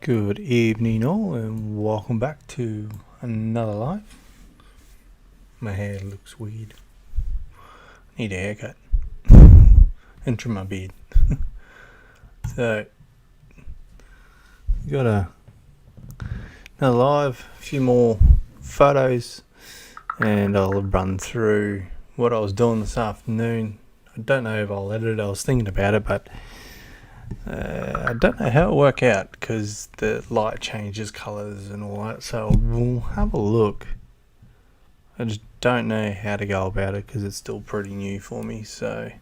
Good evening all and welcome back to another live. My hair looks weird. Need a haircut. And trim my beard. So got another live, a few more photos, and I'll run through what I was doing this afternoon. I don't know if I'll edit it. I was thinking about it, but I don't know how it'll work out because the light changes colours and all that, so we'll have a look. I just don't know how to go about it because it's still pretty new for me, so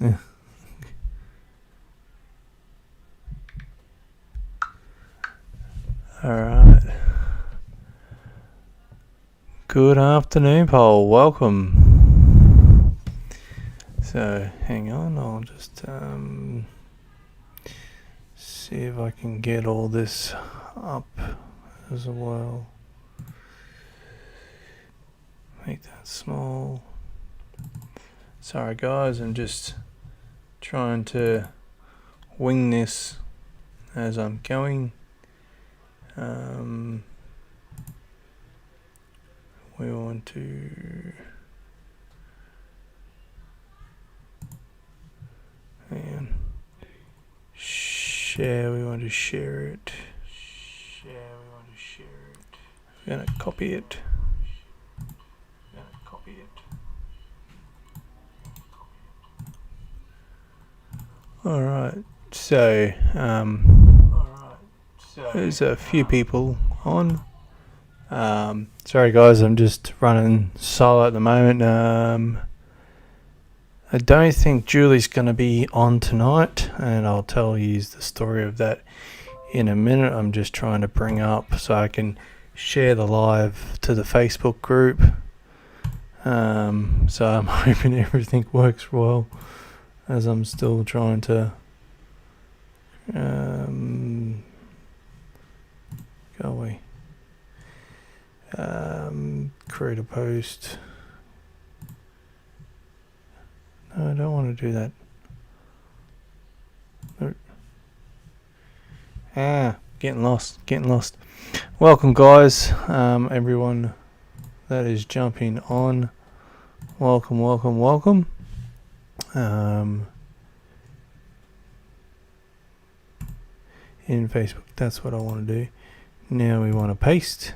yeah. Alright. Good afternoon, Paul. Welcome. So, hang on, I'll just see if I can get all this up as well. Make that small. Sorry guys, I'm just trying to wing this as I'm going. We want to share. We want to share it. We're gonna copy it. All right. So there's a few people on. Sorry guys, I'm just running solo at the moment. I don't think Julie's going to be on tonight, and I'll tell you the story of that in a minute. I'm just trying to bring up so I can share the live to the Facebook group. So I'm hoping everything works well as I'm still trying to go away. Create a post. No, I don't want to do that. No. Getting lost. Welcome guys, everyone that is jumping on. Welcome. In Facebook, that's what I want to do. Now we want to paste.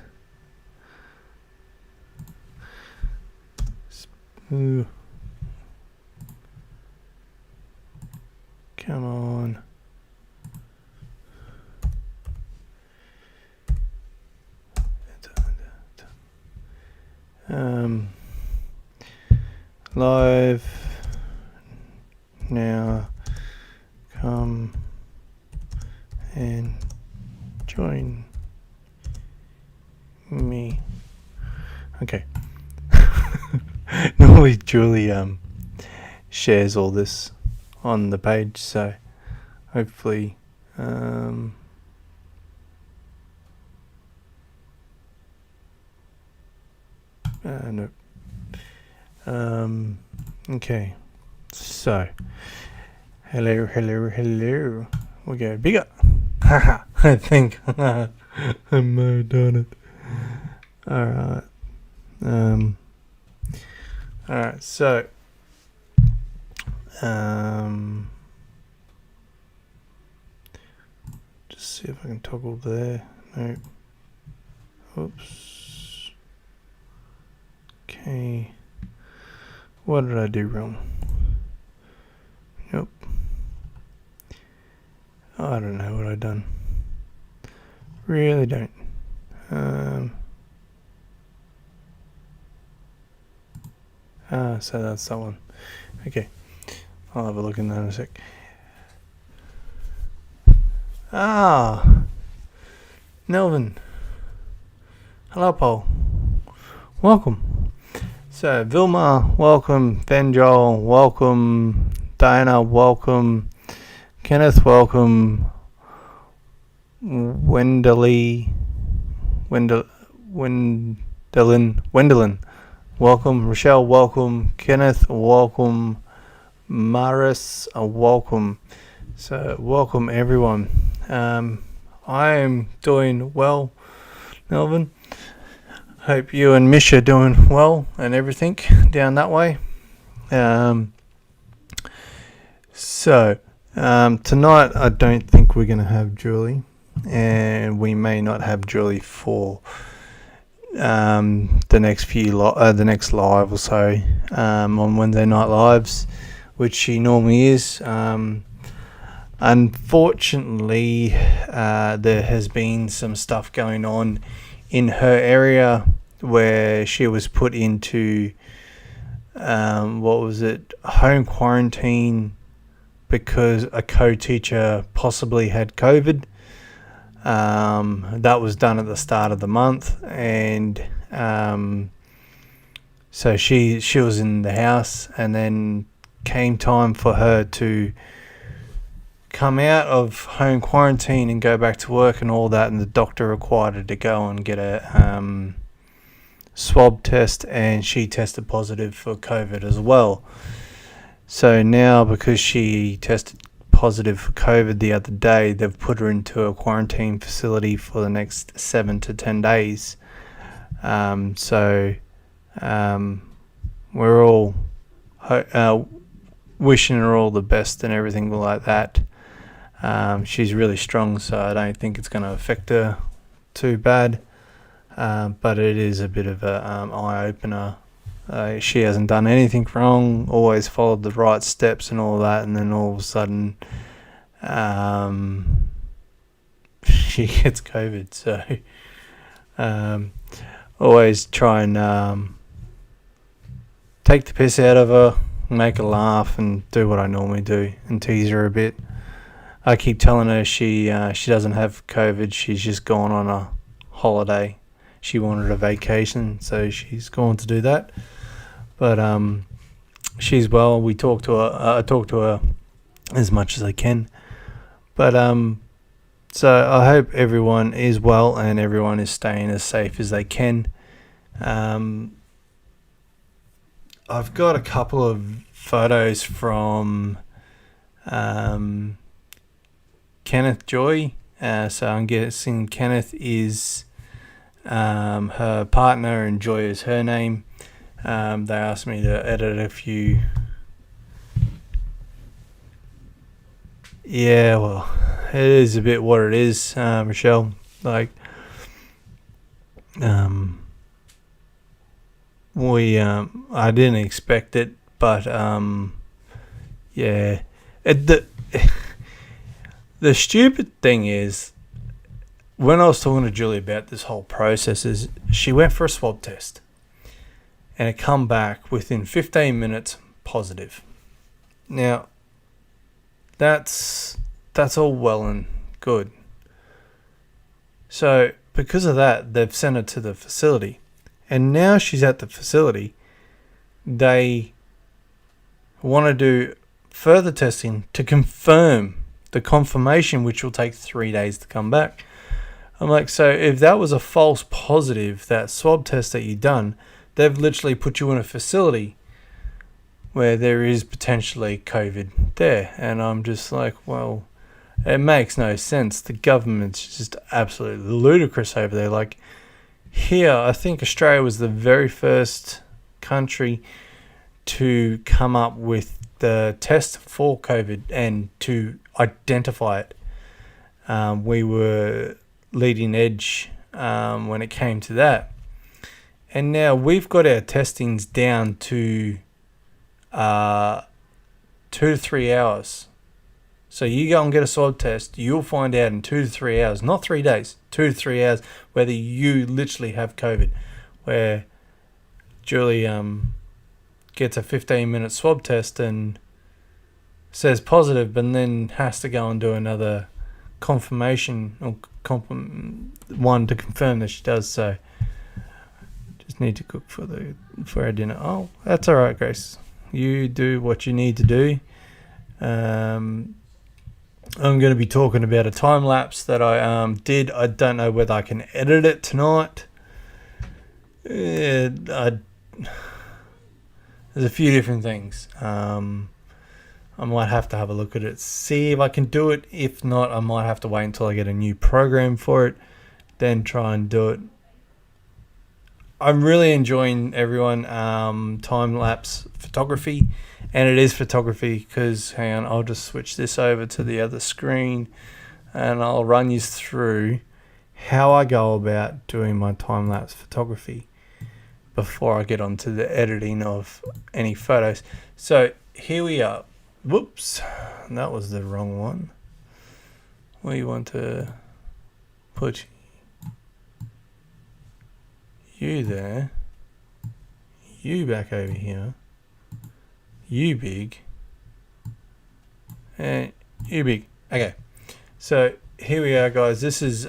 Ooh. Come on. Live now. Come and join me. Okay. Normally Julie shares all this on the page, so hopefully no. Okay, so hello, we go bigger. Haha, I think I might have done it. Alright, alright, so just see if I can toggle there. No. Oops. Okay. What did I do wrong? Nope. I don't know what I've done. Really don't. So that's that one. Okay. I'll have a look in that in a sec. Melvin. Hello, Paul. Welcome. So, Vilma, welcome. Benjol, welcome. Diana, welcome. Kenneth, welcome. Wendelin, welcome. Rochelle, welcome. Kenneth, welcome. Maris, welcome. So, welcome everyone. I am doing well, Melvin. Hope you and Mish are doing well and everything down that way. Tonight I don't think we're going to have Julie, and we may not have Julie for the next live or so on Wednesday night lives, which she normally is. Unfortunately, there has been some stuff going on in her area where she was put into home quarantine because a co-teacher possibly had COVID. That was done at the start of the month, and so she was in the house, and then came time for her to come out of home quarantine and go back to work and all that, and the doctor required her to go and get a swab test, and she tested positive for COVID as well. So now, because she tested positive for COVID the other day, they've put her into a quarantine facility for the next 7 to 10 days. We're all wishing her all the best and everything like that. She's really strong, so I don't think it's going to affect her too bad. But it is a bit of a eye-opener. She hasn't done anything wrong, always followed the right steps and all that, and then all of a sudden she gets COVID. So always try and take the piss out of her, make her laugh, and do what I normally do and tease her a bit. I keep telling her she doesn't have COVID, she's just gone on a holiday. She wanted a vacation, so she's gone to do that. But she's well. We talk to her. I talk to her as much as I can. But so I hope everyone is well and everyone is staying as safe as they can. I've got a couple of photos from Kenneth Joy. So I'm guessing Kenneth is her partner and Joy is her name. They asked me to edit a few. Yeah, well, it is a bit what it is, Michelle. Like, I didn't expect it, but yeah, the stupid thing is, when I was talking to Julie about this whole process, is she went for a swab test and it come back within 15 minutes positive. Now, that's all well and good. So because of that, they've sent her to the facility, and now she's at the facility. They want to do further testing to confirm the confirmation, which will take 3 days to come back. I'm like, so if that was a false positive, that swab test that you done, they've literally put you in a facility where there is potentially COVID there. And I'm just like, well, it makes no sense. The government's just absolutely ludicrous over there. Like, here, I think Australia was the very first country to come up with the test for COVID and to identify it. We were leading edge when it came to that. And now we've got our testings down to 2 to 3 hours. So you go and get a swab test, you'll find out in 2 to 3 hours, not 3 days, 2 to 3 hours, whether you literally have COVID. Where Julie gets a 15-minute swab test and says positive, but then has to go and do another confirmation or one to confirm that she does. So just need to cook for our dinner. Oh, that's all right, Grace. You do what you need to do. I'm going to be talking about a time lapse that I did. I don't know whether I can edit it tonight. There's a few different things. I might have to have a look at it, see if I can do it. If not, I might have to wait until I get a new program for it, then try and do it. I'm really enjoying everyone time-lapse photography, and it is photography because, hang on, I'll just switch this over to the other screen and I'll run you through how I go about doing my time-lapse photography before I get onto the editing of any photos. So here we are. Whoops, that was the wrong one. We want to put you there, you back over here, you big, and you big. Okay, so here we are, guys. This is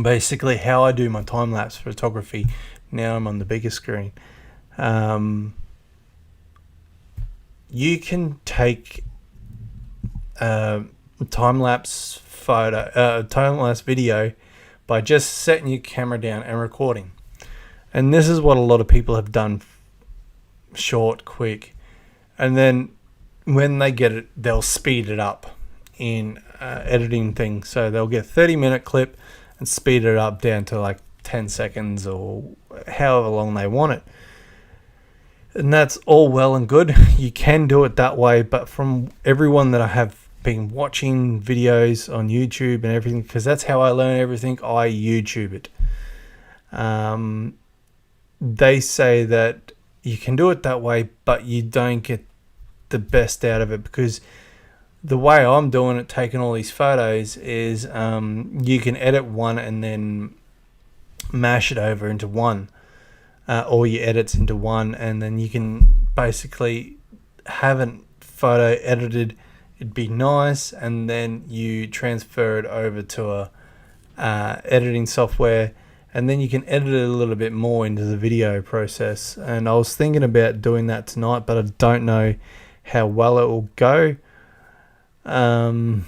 basically how I do my time-lapse photography. Now I'm on the bigger screen. You can take time-lapse video by just setting your camera down and recording. And this is what a lot of people have done, short, quick. And then when they get it, they'll speed it up in editing things. So they'll get a 30-minute clip and speed it up down to like 10 seconds or however long they want it. And that's all well and good. You can do it that way, but from everyone that I have been watching videos on YouTube and everything, because that's how I learn everything, I YouTube it. They say that you can do it that way, but you don't get the best out of it, because the way I'm doing it, taking all these photos, is you can edit one and then mash it over into one, or your edits into one, and then you can basically have a photo edited. It'd be nice, and then you transfer it over to a editing software, and then you can edit it a little bit more into the video process. And I was thinking about doing that tonight, but I don't know how well it will go. I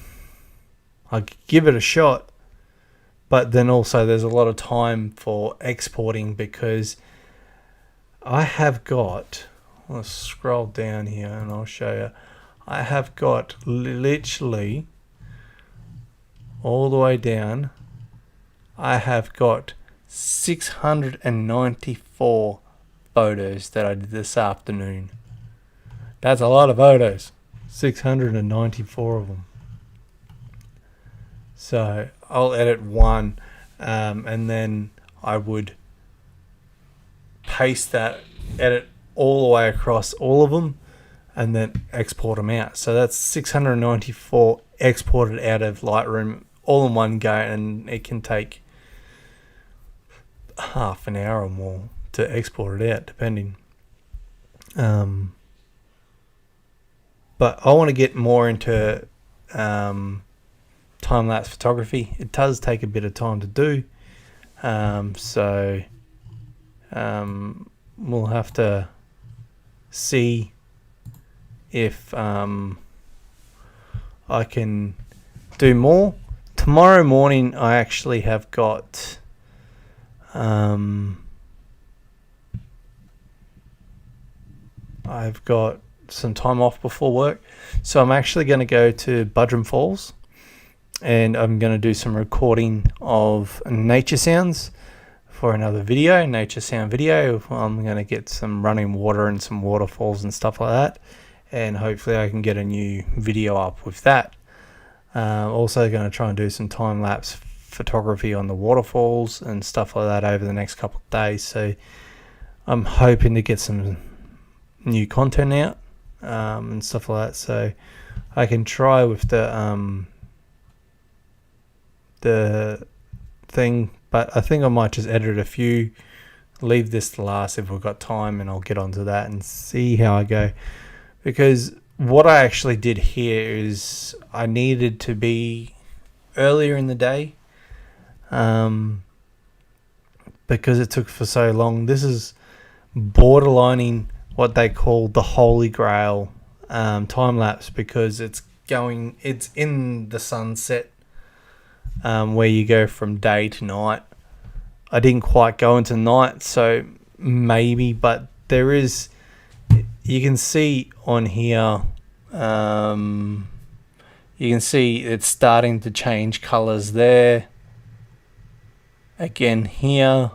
could give it a shot, but then also there's a lot of time for exporting, because I have got, let's scroll down here and I'll show you. I have got literally all the way down, I have got 694 photos that I did this afternoon. That's a lot of photos, 694 of them. So I'll edit one, and then I would paste that, edit all the way across all of them, and then export them out. So that's 694 exported out of Lightroom all in one go, and it can take half an hour or more to export it out, depending. But I want to get more into time-lapse photography. It does take a bit of time to do, so we'll have to see if I can do more. Tomorrow morning I actually have got I've got some time off before work, so I'm actually going to go to Buderim Falls, and I'm going to do some recording of nature sounds for another video, nature sound video. I'm going to get some running water and some waterfalls and stuff like that, and hopefully I can get a new video up with that. Also going to try and do some time-lapse photography on the waterfalls and stuff like that over the next couple of days. So I'm hoping to get some new content out and stuff like that, so I can try with the thing. But I think I might just edit a few, leave this to last if we've got time, and I'll get onto that and see how I go. Because what I actually did here is I needed to be earlier in the day, because it took for so long. This is borderlining what they call the Holy Grail time lapse, because it's in the sunset, where you go from day to night. I didn't quite go into night, so maybe, but there is, you can see on here You can see it's starting to change colors there. Again here.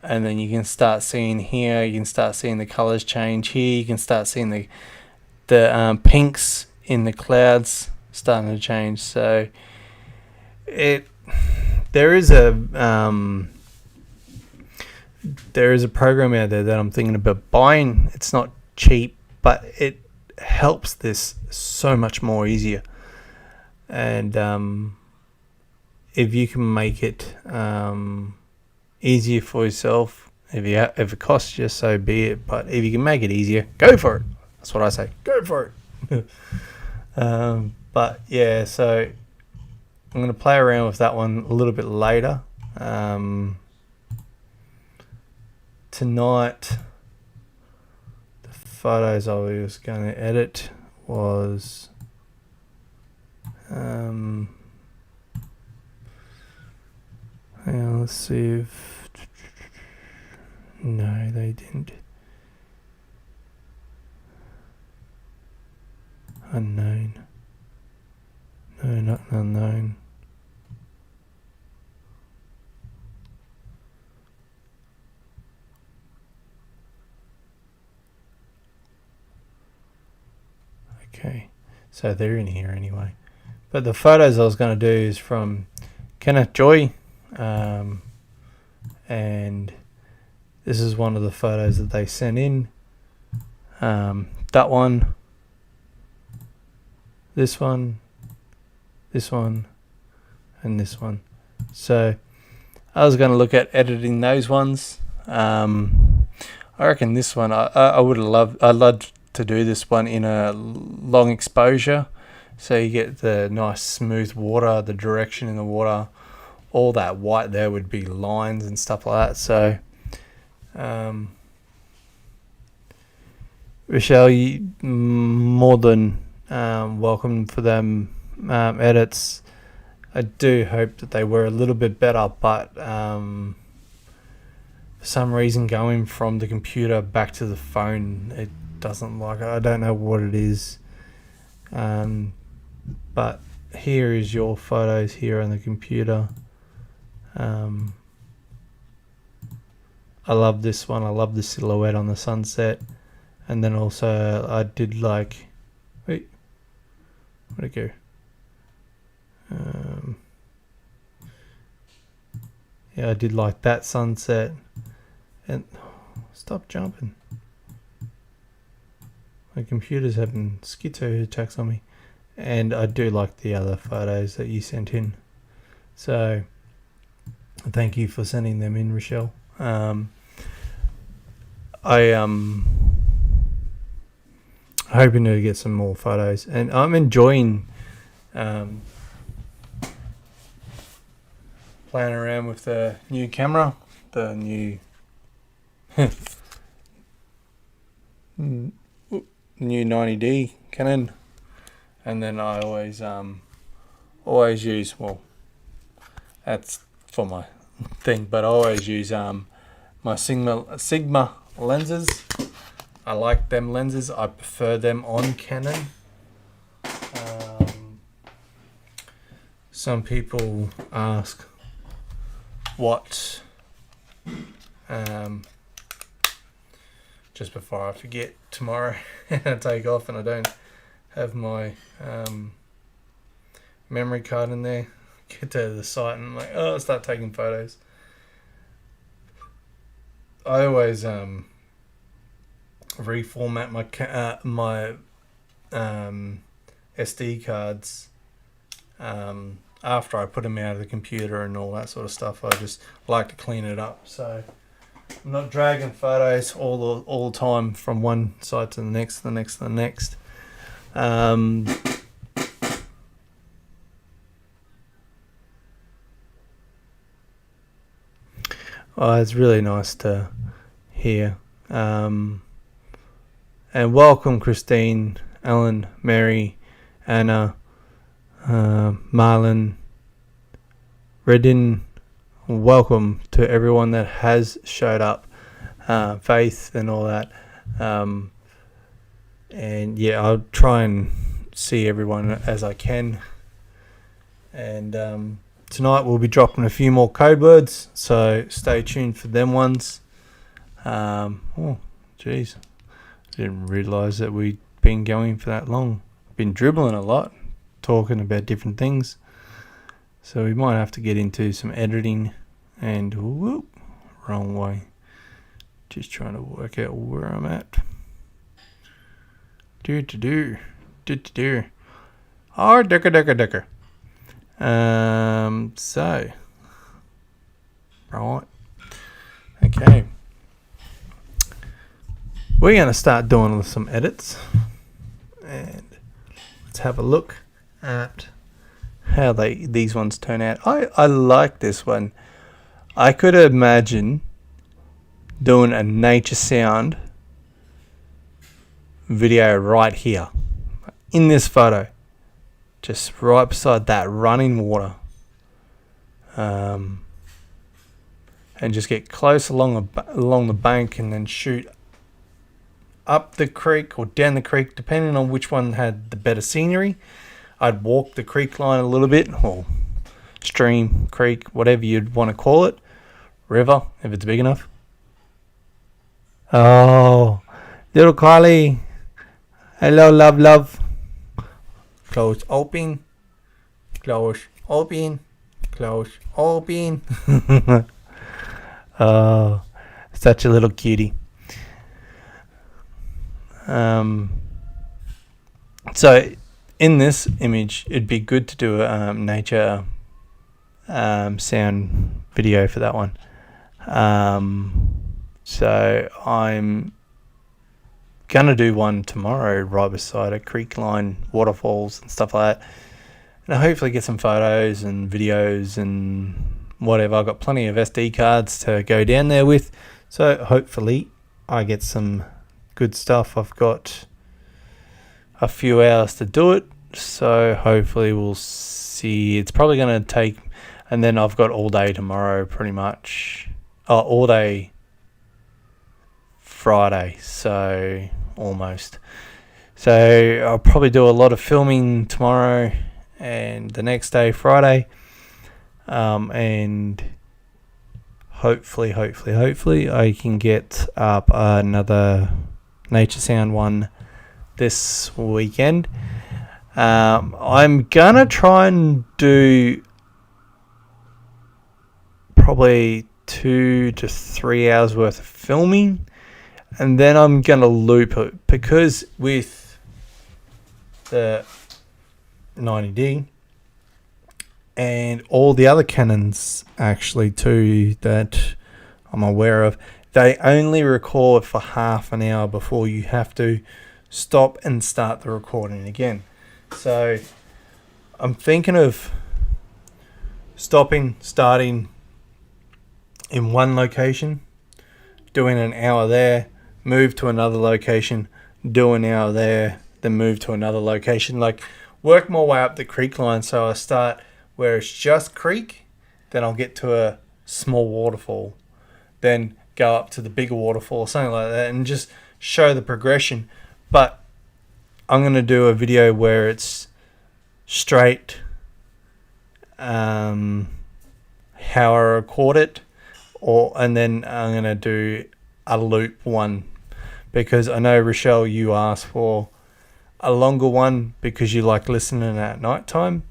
And then you can start seeing here, you can start seeing the colors change here. You can start seeing the pinks in the clouds starting to change. So there is a program out there that I'm thinking about buying. It's not cheap, but it helps this so much more easier. And if you can make it easier for yourself, if it costs you, so be it. But if you can make it easier, go for it. That's what I say. Go for it. But yeah, so I'm going to play around with that one a little bit later. Tonight, the photos I was going to edit was let's see if no, they didn't. Unknown. No, not unknown. Okay, so they're in here anyway. But the photos I was going to do is from Kenneth Joy, and this is one of the photos that they sent in. That one, this one, and this one. So I was going to look at editing those ones. I reckon this one I would have loved. I'd love to do this one in a long exposure, so you get the nice smooth water, the direction in the water. All that white there would be lines and stuff like that. So Rochelle, you more than welcome for them edits. I do hope that they were a little bit better, but for some reason going from the computer back to the phone, it doesn't like it. I don't know what it is. But here is your photos here on the computer. I love this one. I love the silhouette on the sunset. And then also I did like, wait, where'd it go? Yeah, I did like that sunset. And stop jumping. My computer's having schizo attacks on me. And I do like the other photos that you sent in. So thank you for sending them in, Rochelle. I'm hoping to get some more photos, and I'm enjoying playing around with the new camera, the new new 90D Canon, and then I always use, well, that's for my thing, but I always use my Sigma lenses. I like them lenses. I prefer them on Canon. Some people ask what, just before I forget tomorrow and I take off and I don't have my memory card in there, get to the site and I'm like, oh, start taking photos. I always reformat my SD cards after I put them out of the computer and all that sort of stuff. I just like to clean it up, so I'm not dragging photos all the time from one site to the next, Oh, it's really nice to hear. And welcome, Christine, Ellen, Mary, Anna, Marlon, Redin. Welcome to everyone that has showed up, Faith and all that. And yeah, I'll try and see everyone as I can. And tonight we'll be dropping a few more code words, so stay tuned for them ones. Oh, jeez, didn't realise that we'd been going for that long. Been dribbling a lot, talking about different things. So we might have to get into some editing. And whoop, wrong way. Just trying to work out where I'm at. Do. Oh, dicker. So, right. Okay. We're going to start doing some edits. And let's have a look at how these ones turn out. I like this one. I could imagine doing a nature sound video right here in this photo, just right beside that running water, and just get close along the bank and then shoot up the creek or down the creek, depending on which one had the better scenery. I'd walk the creek line a little bit, or stream, creek, whatever you'd want to call it, river if it's big enough. Oh, little Kylie. Hello, love. Close, open. Close, open. Close, open. Oh, such a little cutie. So in this image, it'd be good to do a nature sound video for that one. So I'm gonna do one tomorrow right beside a creek line, waterfalls and stuff like that, and I'll hopefully get some photos and videos and whatever. I've got plenty of SD cards to go down there with, so hopefully I get some good stuff. I've got a few hours to do it, so hopefully we'll see. It's probably going to take, and then I've got all day tomorrow pretty much, all day Friday, so almost. So I'll probably do a lot of filming tomorrow and the next day, Friday, and hopefully I can get up another nature sound one this weekend. I'm gonna try and do probably 2 to 3 hours worth of filming, and then I'm gonna loop it, because with the 90D and all the other Canons actually too that I'm aware of, they only record for half an hour before you have to stop and start the recording again. So I'm thinking of starting in one location, doing an hour there, move to another location, do an hour there, then move to another location. Like, work my way up the creek line, so I start where it's just creek, then I'll get to a small waterfall, then go up to the bigger waterfall or something like that, and just show the progression. But I'm going to do a video where it's straight how I record it, and then I'm going to do a loop one, because I know, Rochelle, you asked for a longer one because you like listening at night time.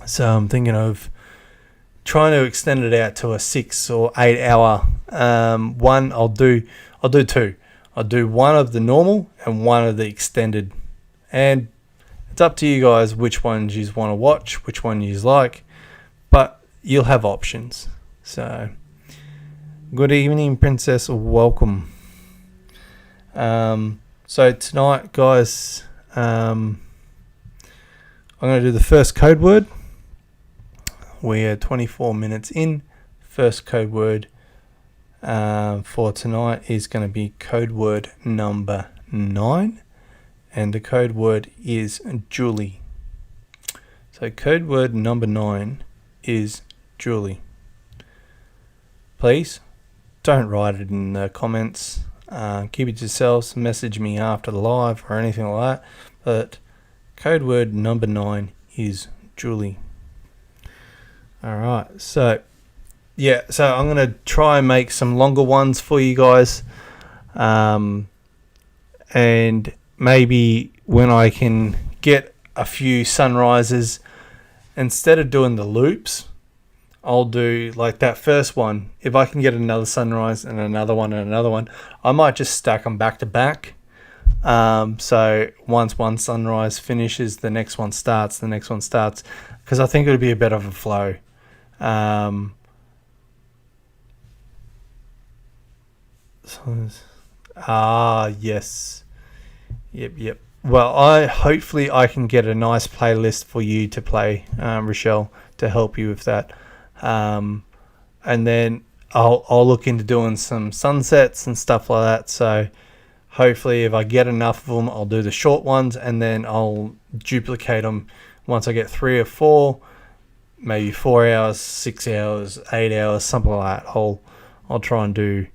So I'm thinking of trying to extend it out to a 6 or 8 hour one. I'll do 2. I'll do one of the normal and one of the extended, and it's up to you guys which ones you want to watch, which one you like, but you'll have options. So good evening, Princess, welcome. So tonight, guys, I'm going to do the first code word. We're 24 minutes in. First code word for tonight is going to be code word number 9, and the code word is Julie. So code word number 9 is Julie. Please don't write it in the comments. keep it to yourselves. Message me after the live or anything like that. But code word number 9 is Julie. Alright, so yeah, so I'm going to try and make some longer ones for you guys. And maybe when I can get a few sunrises, instead of doing the loops, I'll do like that first one. If I can get another sunrise and another one and another one, I might just stack them back to back. So once one sunrise finishes, the next one starts, because I think it would be a bit of a flow. Yes. Yep. Well, hopefully I can get a nice playlist for you to play, Rochelle, to help you with that. And then I'll look into doing some sunsets and stuff like that. So hopefully if I get enough of them, I'll do the short ones, and then I'll duplicate them once I get 3 or 4, maybe 4 hours, 6 hours, 8 hours, something like that. I'll try and do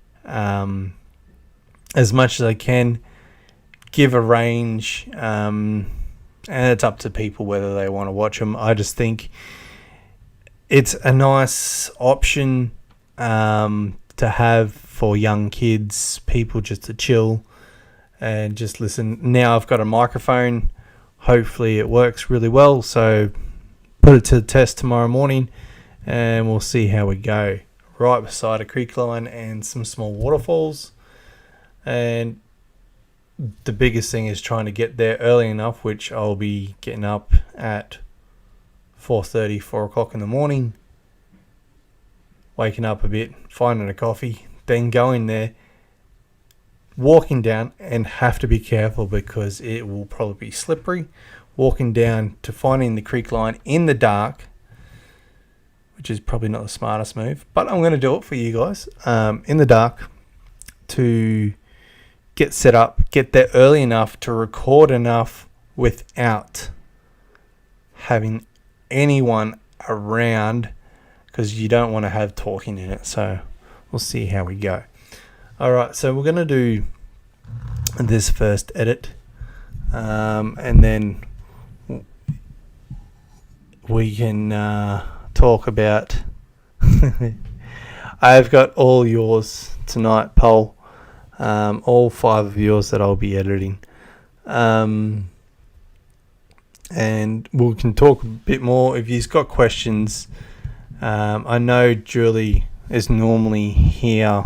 as much as I can, give a range, and it's up to people whether they want to watch them. I just think it's a nice option to have for young kids, people just to chill and just listen. Now I've got a microphone. Hopefully it works really well. So put it to the test tomorrow morning and we'll see how we go. Right beside a creek line and some small waterfalls. And the biggest thing is trying to get there early enough, which I'll be getting up at 4:30, 4 o'clock in the morning, waking up a bit, finding a coffee, then going there, walking down, and have to be careful because it will probably be slippery, walking down to finding the creek line in the dark, which is probably not the smartest move, but I'm going to do it for you guys, in the dark, to get set up, get there early enough to record enough without having anyone around, because you don't want to have talking in it. So we'll see how we go. Alright, so we're going to do this first edit, and then we can talk about I've got all yours tonight, Paul. All 5 of yours that I'll be editing. And we can talk a bit more if you've got questions. I know Julie is normally here,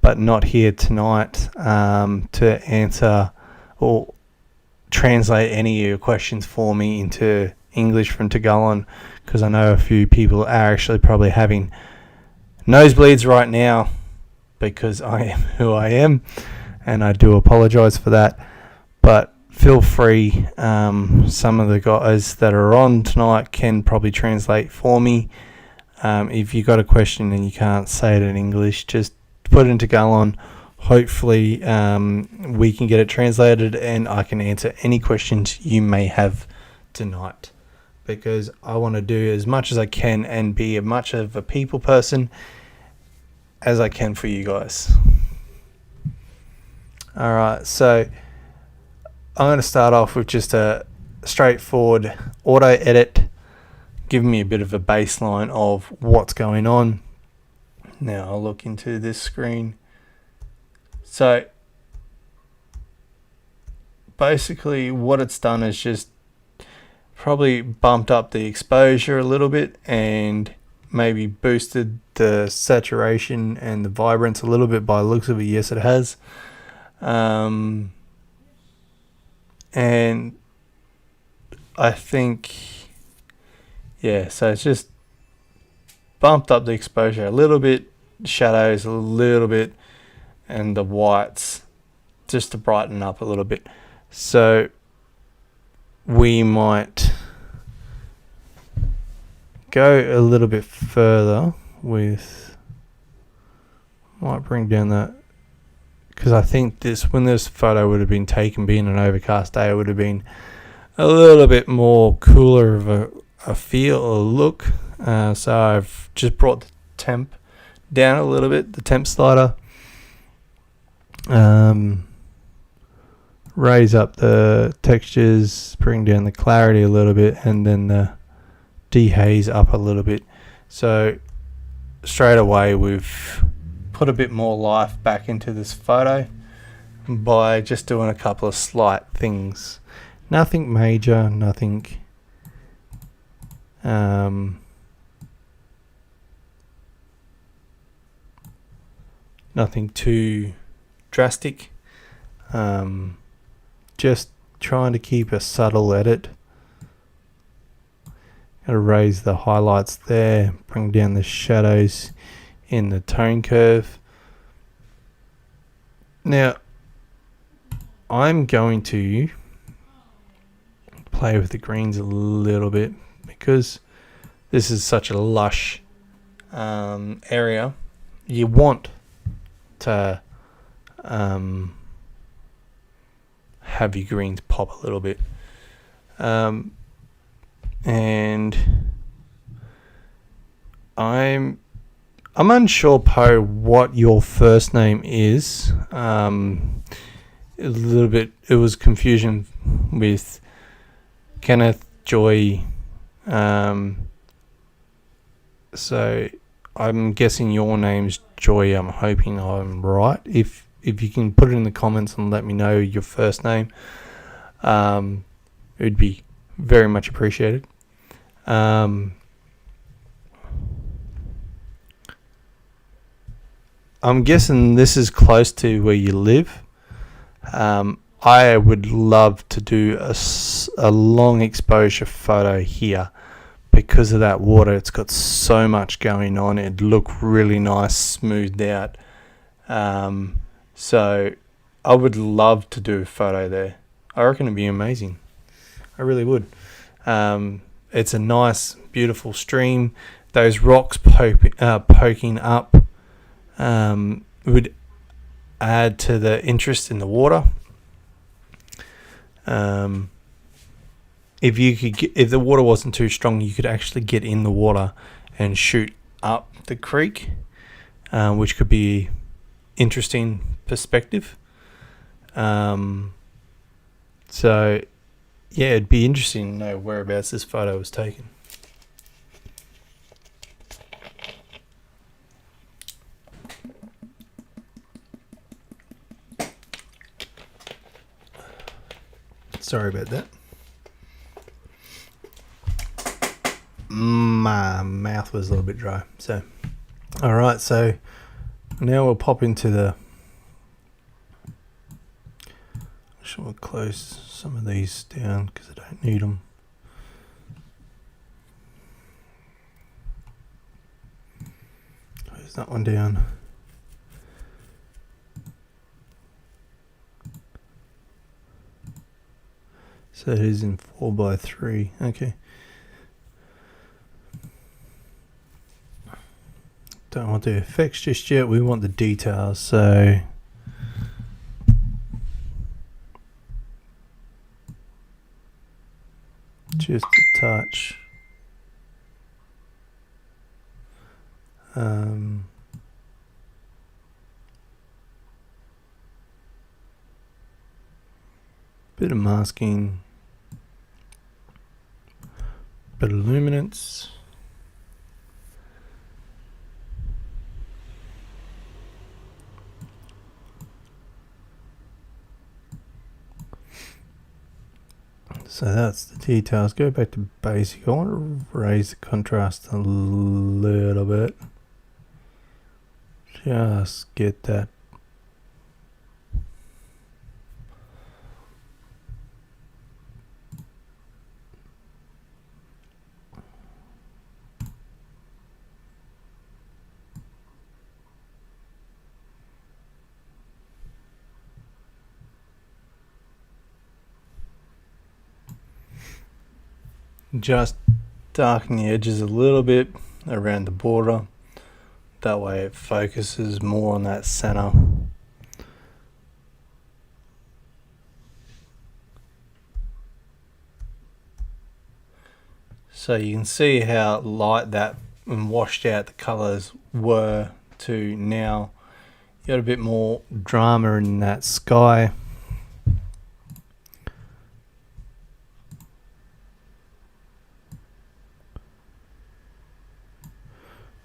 but not here tonight, to answer or translate any of your questions for me into English from Tagalog, because I know a few people are actually probably having nosebleeds right now because I am who I am, and I do apologize for that. But feel free, some of the guys that are on tonight can probably translate for me. If you got a question and you can't say it in English, just put it into Tagalog. Hopefully we can get it translated and I can answer any questions you may have tonight, because I want to do as much as I can and be as much of a people person as I can for you guys. Alright, so I'm going to start off with just a straightforward auto edit, giving me a bit of a baseline of what's going on. Now I'll look into this screen. So basically what it's done is just probably bumped up the exposure a little bit and maybe boosted the saturation and the vibrance a little bit by the looks of it. Yes, it has. And I think, yeah, so it's just bumped up the exposure a little bit, shadows a little bit, and the whites just to brighten up a little bit. So we might go a little bit further with, might bring down that, because I think when this photo would have been taken being an overcast day, it would have been a little bit more cooler of a feel or look. So I've just brought the temp down a little bit, the temp slider, raise up the textures, bring down the clarity a little bit, and then the dehaze up a little bit. So straight away we've put a bit more life back into this photo by just doing a couple of slight things. Nothing major, nothing nothing too drastic. Just trying to keep a subtle edit. Gotta raise the highlights there, bring down the shadows in the tone curve. Now I'm going to play with the greens a little bit because this is such a lush area. You want to have your greens pop a little bit, and I'm unsure, Poe, what your first name is. A little bit, it was confusion with Kenneth, Joy. So I'm guessing your name's Joy. I'm hoping I'm right. If you can put it in the comments and let me know your first name, it would be very much appreciated. I'm guessing this is close to where you live. I would love to do a long exposure photo here because of that water. It's got so much going on. It'd look really nice, smoothed out. So I would love to do a photo there. I reckon it'd be amazing. I really would. It's a nice, beautiful stream. Those rocks poking up would add to the interest in the water. If the water wasn't too strong, you could actually get in the water and shoot up the creek, which could be interesting perspective. So yeah, it'd be interesting to know whereabouts this photo was taken. Sorry about that. My mouth was a little bit dry. So, all right. So now we'll pop into the. Actually, we'll close some of these down because I don't need them. Close that one down. So it is in 4:3. Okay. Don't want the effects just yet. We want the details. So just a touch. Bit of masking. Bit of luminance. So that's the details. Go back to basic. I want to raise the contrast a little bit. Just get that. Just darken the edges a little bit around the border. That way it focuses more on that center. So you can see how light that and washed out the colors were to now got a bit more drama in that sky.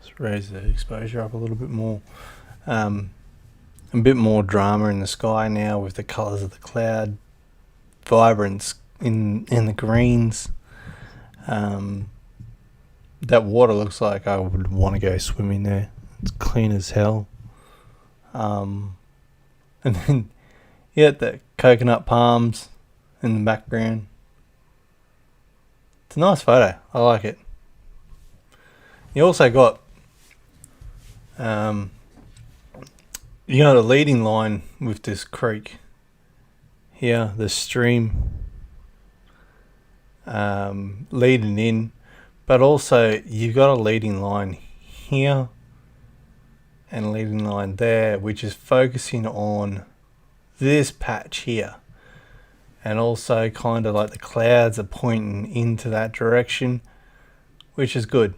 Let's raise the exposure up a little bit more. A bit more drama in the sky now with the colours of the cloud, vibrance in the greens. That water looks like I would want to go swimming there. It's clean as hell. And then you got the coconut palms in the background. It's a nice photo. I like it. You also got a leading line with this creek here, the stream leading in, but also you've got a leading line here and a leading line there, which is focusing on this patch here, and also kind of like the clouds are pointing into that direction, which is good.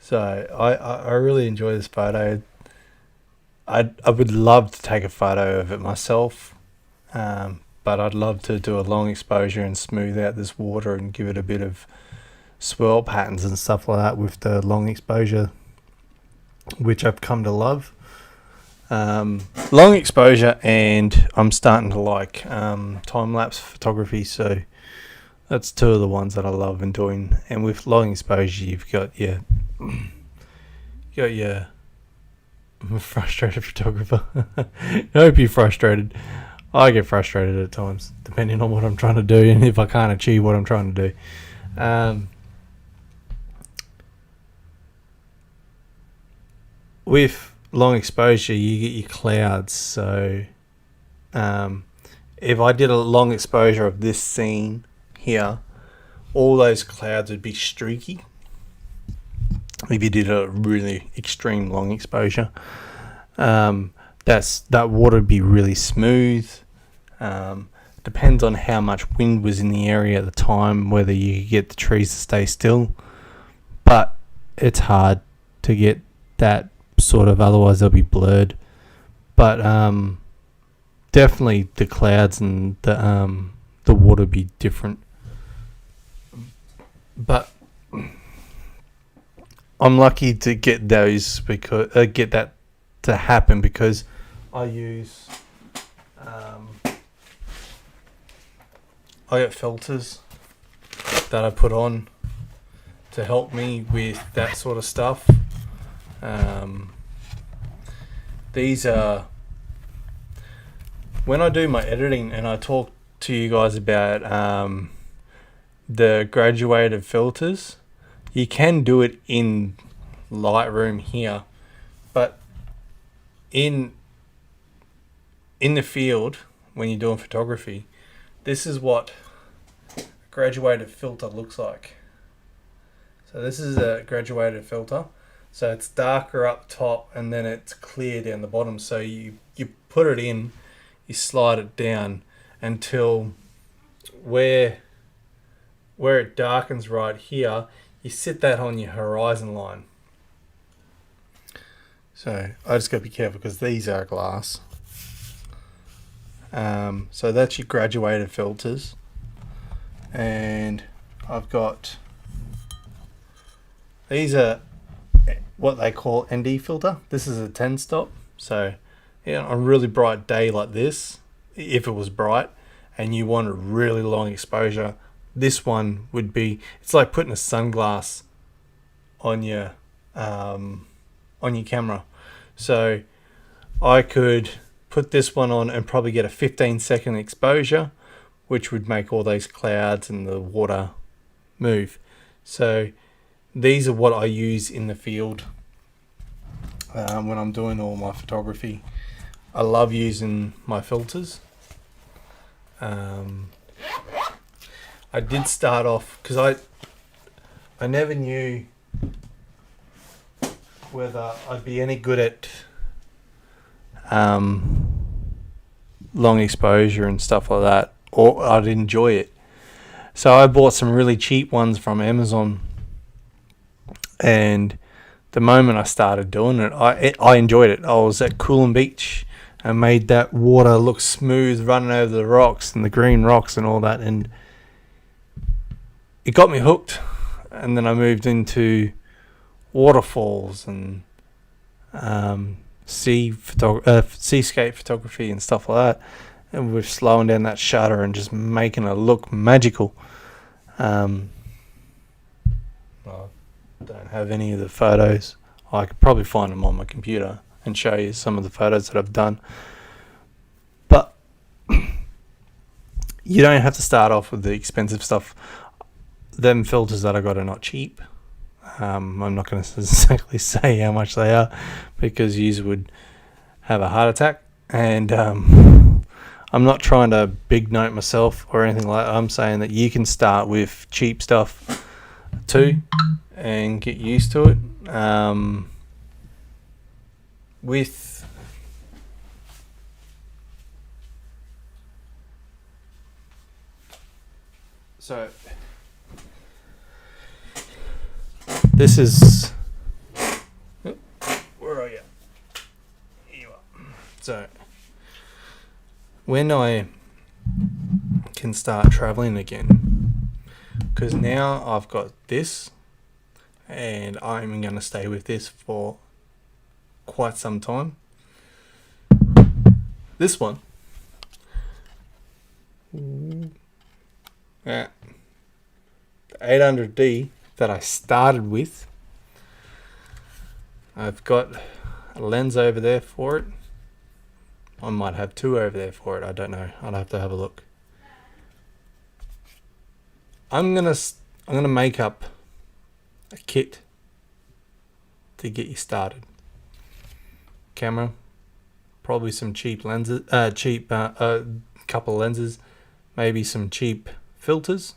So I really enjoy this photo. I would love to take a photo of it myself, but I'd love to do a long exposure and smooth out this water and give it a bit of swirl patterns and stuff like that with the long exposure, which I've come to love. Long exposure, and I'm starting to like time-lapse photography, so that's two of the ones that I love and doing. And with long exposure, you've got your I'm a frustrated photographer. I hope you're frustrated. I get frustrated at times, depending on what I'm trying to do and if I can't achieve what I'm trying to do. With long exposure, you get your clouds. So if I did a long exposure of this scene here, all those clouds would be streaky. If you did a really extreme long exposure, that water would be really smooth. Depends on how much wind was in the area at the time, whether you could get the trees to stay still, but it's hard to get that sort of, otherwise they'll be blurred. But definitely the clouds and the water would be different. But I'm lucky to get those because get that to happen because I use I got filters that I put on to help me with that sort of stuff. These are when I do my editing, and I talk to you guys about the graduated filters. You can do it in Lightroom here, but in the field when you're doing photography, this is what a graduated filter looks like. So this is a graduated filter. So it's darker up top and then it's clear down the bottom. So you put it in, you slide it down until where it darkens right here, you sit that on your horizon line. So I just got to be careful because these are glass. So that's your graduated filters. And I've got, these are what they call ND filter. This is a 10 stop. So on a really bright day like this, if it was bright and you want a really long exposure, this one would be, it's like putting a sunglass on your camera. So I could put this one on and probably get a 15-second exposure, which would make all those clouds and the water move. So these are what I use in the field when I'm doing all my photography. I love using my filters. I did start off because I never knew whether I'd be any good at long exposure and stuff like that, or I'd enjoy it. So I bought some really cheap ones from Amazon, and the moment I started doing it, I enjoyed it. I was at Coolum Beach and made that water look smooth running over the rocks and the green rocks and all that, and it got me hooked. And then I moved into waterfalls and seascape photography and stuff like that, and we're slowing down that shutter and just making it look magical. I don't have any of the photos. I could probably find them on my computer and show you some of the photos that I've done, but you don't have to start off with the expensive stuff. Them filters that I got are not cheap. I'm not going to exactly say how much they are because you would have a heart attack, and I'm not trying to big note myself or anything like that. I'm saying that you can start with cheap stuff too and get used to it. So this is, where are you? Here you are. So when I can start traveling again, because now I've got this and I'm going to stay with this for quite some time. This one, the 800D that I started with, I've got a lens over there for it. I might have two over there for it, I don't know, I'll have to have a look. I'm gonna make up a kit to get you started. Camera, probably some cheap lenses, couple of lenses, maybe some cheap filters.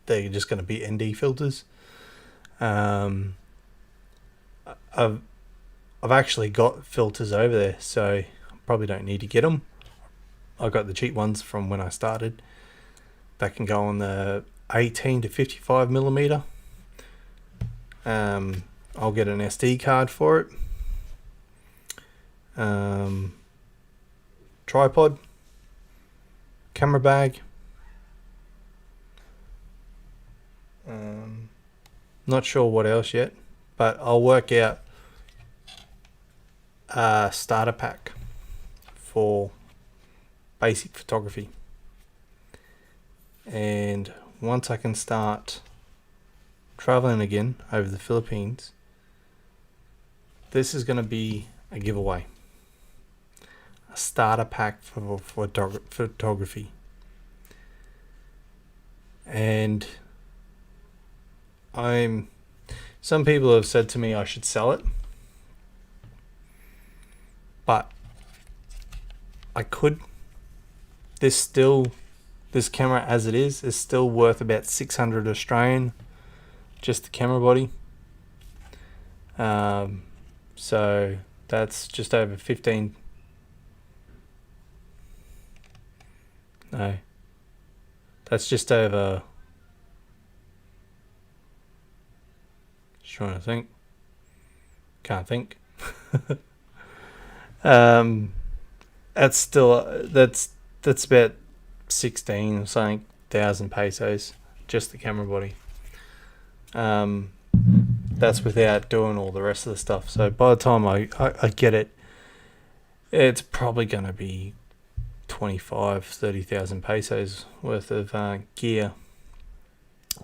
They're just going to be ND filters. I've actually got filters over there, so I probably don't need to get them. I got the cheap ones from when I started. That can go on the 18 to 55 millimeter. I'll get an SD card for it. Tripod, camera bag. Not sure what else yet, but I'll work out a starter pack for basic photography. And once I can start traveling again over the Philippines, this is going to be a giveaway. A starter pack for photography. And some people have said to me I should sell it, but I could. This camera as it is still worth about 600 Australian, just the camera body. So that's just over 15. No, that's just over. Just trying to think. Can't think. That's about 16 or something thousand pesos, just the camera body. That's without doing all the rest of the stuff. So by the time I get it, it's probably going to be 30,000 pesos worth of gear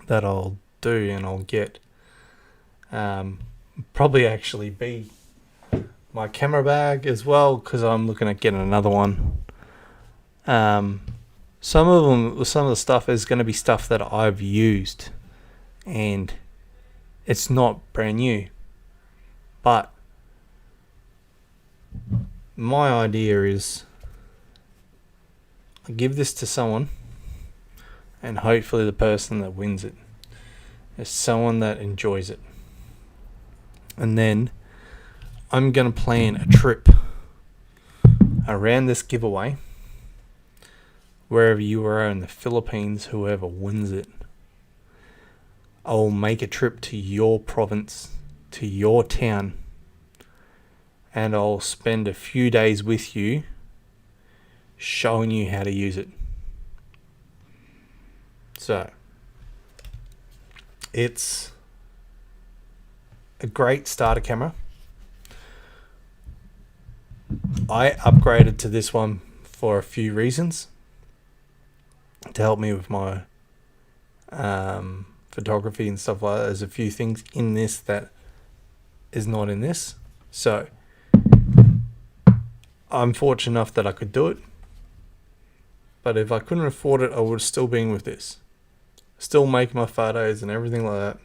that I'll do and I'll get. Probably actually be my camera bag as well, because I'm looking at getting another one. Some of the stuff is going to be stuff that I've used and it's not brand new, but my idea is I give this to someone, and hopefully the person that wins it is someone that enjoys it. And then I'm going to plan a trip around this giveaway, wherever you are in the Philippines, whoever wins it. I'll make a trip to your province to your town and I'll spend a few days with you showing you how to use it. So, it's a great starter camera. I upgraded to this one for a few reasons to help me with my photography and stuff like that. There's a few things in this that is not in this. So, I'm fortunate enough that I could do it. But if I couldn't afford it, I would have still been with this. Still make my photos and everything like that.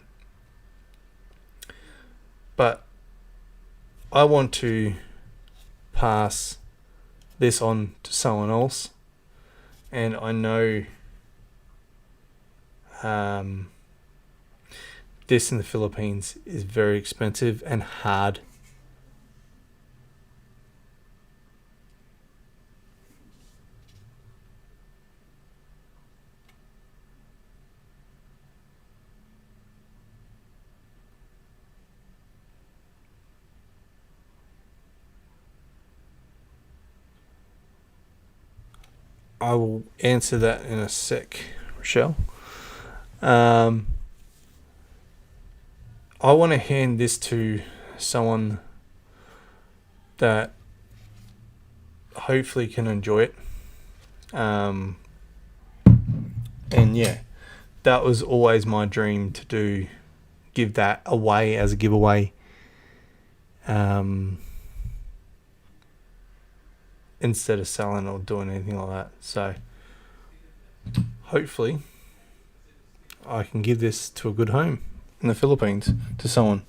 But I want to pass this on to someone else. And I know this in the Philippines is very expensive and hard. I will answer that in a sec, Rochelle. I want to hand this to someone that hopefully can enjoy it. And yeah, that was always my dream to give that away as a giveaway. Instead of selling or doing anything like that. So hopefully I can give this to a good home in the Philippines to someone.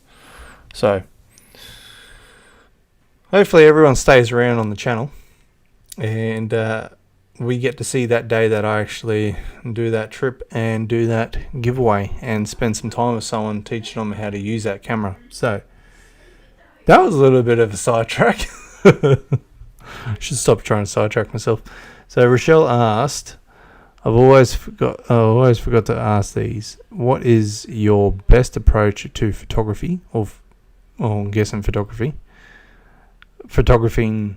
So hopefully everyone stays around on the channel and we get to see that day that I actually do that trip and do that giveaway and spend some time with someone teaching them how to use that camera. So that was a little bit of a sidetrack. I should stop trying to sidetrack myself. So Rochelle asked, I always forgot to ask these. What is your best approach to photography, or I'm guessing photography? Photographing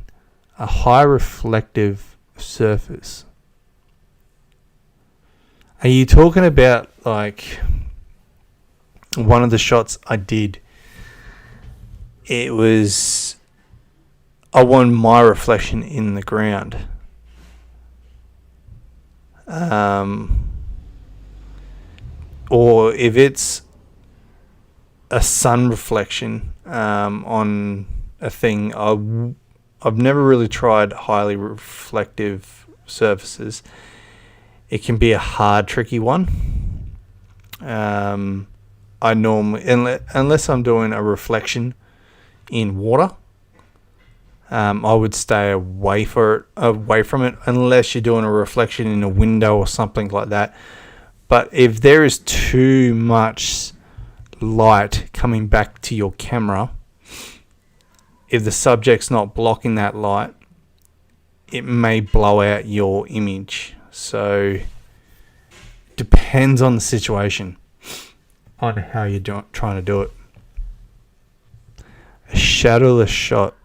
a high reflective surface. Are you talking about like one of the shots I did? It was, I want my reflection in the ground. Or if it's a sun reflection on a thing, I've never really tried highly reflective surfaces. It can be a hard, tricky one. I normally, unless I'm doing a reflection in water, I would stay away from it unless you're doing a reflection in a window or something like that. But if there is too much light coming back to your camera, if the subject's not blocking that light, it may blow out your image. So depends on the situation, on how you're trying to do it. A shadowless shot.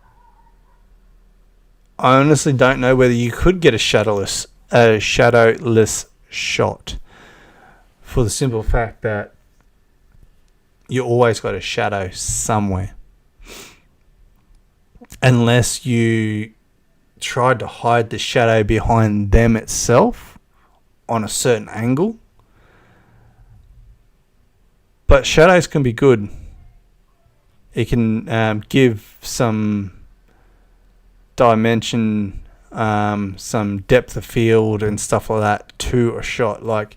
I honestly don't know whether you could get a shadowless shot, for the simple fact that you always got a shadow somewhere, unless you tried to hide the shadow behind them itself on a certain angle. But shadows can be good. It can give some dimension, some depth of field and stuff like that to a shot. Like,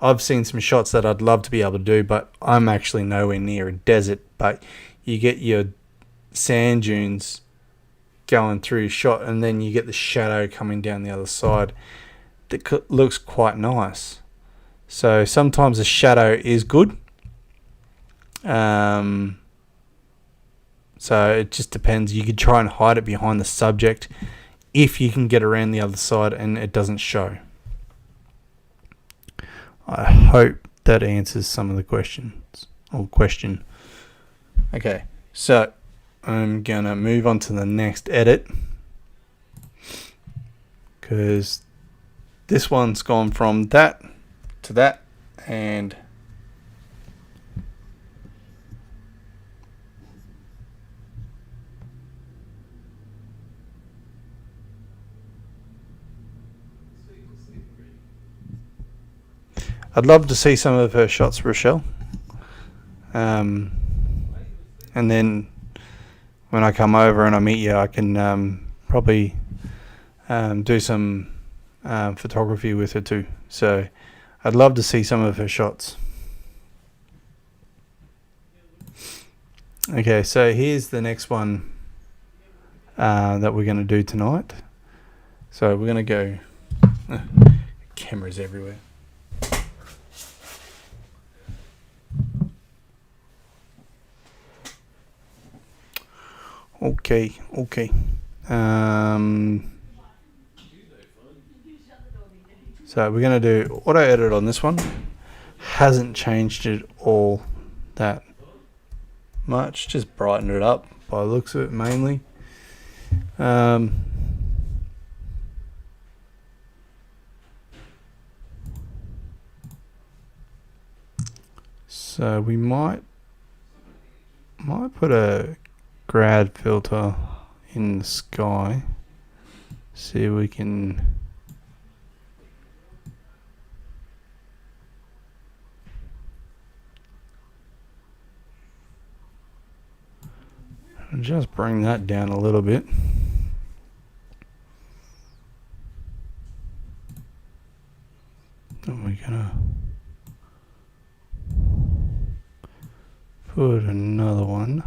I've seen some shots that I'd love to be able to do, but I'm actually nowhere near a desert. But you get your sand dunes going through your shot, and then you get the shadow coming down the other side. That looks quite nice. So sometimes a shadow is good. So it just depends. You could try and hide it behind the subject if you can get around the other side and it doesn't show. I hope that answers some of the questions or question. Okay, so I'm gonna move on to the next edit because this one's gone from that to that, and I'd love to see some of her shots, Rochelle. And then when I come over and I meet you, I can probably do some photography with her too. So I'd love to see some of her shots. Okay, so here's the next one that we're going to do tonight. So we're going to go... cameras everywhere. Okay. So we're going to do auto edit on this one. Hasn't changed it all that much, just brightened it up by the looks of it mainly. So we might put a grad filter in the sky. See if we can just bring that down a little bit. Then we're gonna put another one.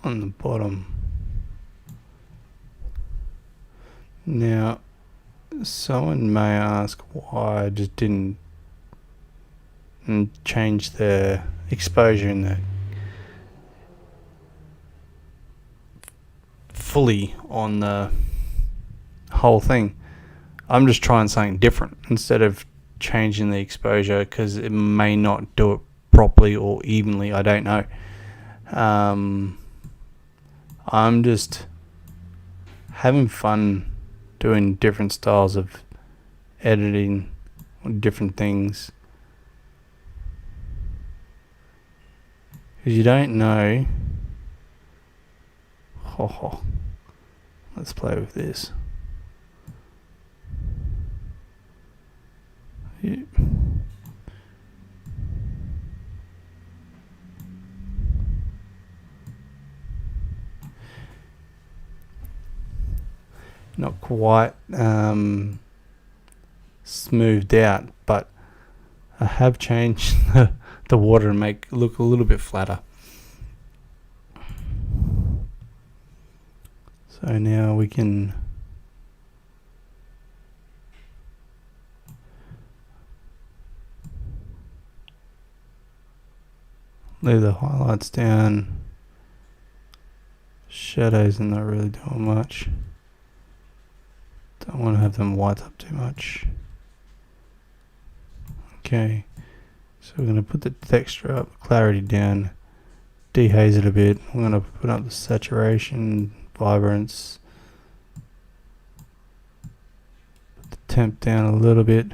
On the bottom. Now, someone may ask why I just didn't change the exposure in the fully on the whole thing. I'm just trying something different instead of changing the exposure because it may not do it properly or evenly. I don't know. I'm just having fun doing different styles of editing, different things. Because you don't know. Let's play with this. Yeah. Not quite smoothed out, but I have changed the water and make it look a little bit flatter. So now we can leave the highlights down. Shadows are not really doing much. Don't want to have them white up too much. Okay, so we're going to put the texture up, clarity down, dehaze it a bit. I'm going to put up the saturation, vibrance, put the temp down a little bit.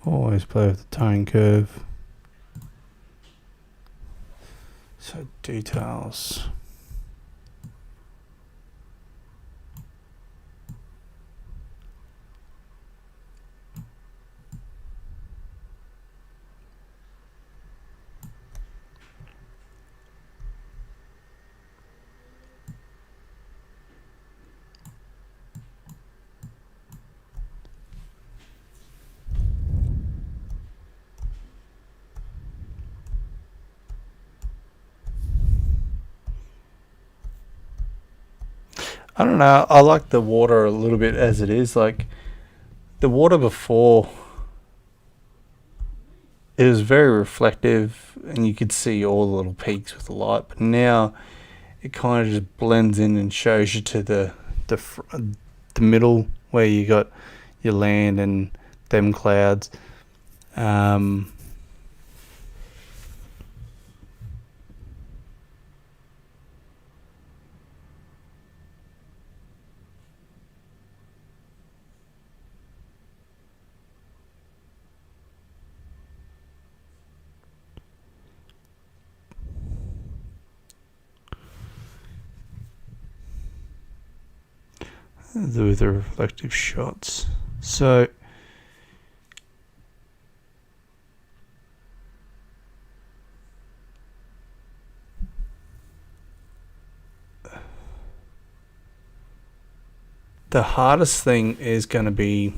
Always play with the tone curve. So details. I don't know. I like the water a little bit as it is. Like, the water before, it was very reflective and you could see all the little peaks with the light, but now it kind of just blends in and shows you to the middle where you got your land and them clouds. With the reflective shots. So the hardest thing is going to be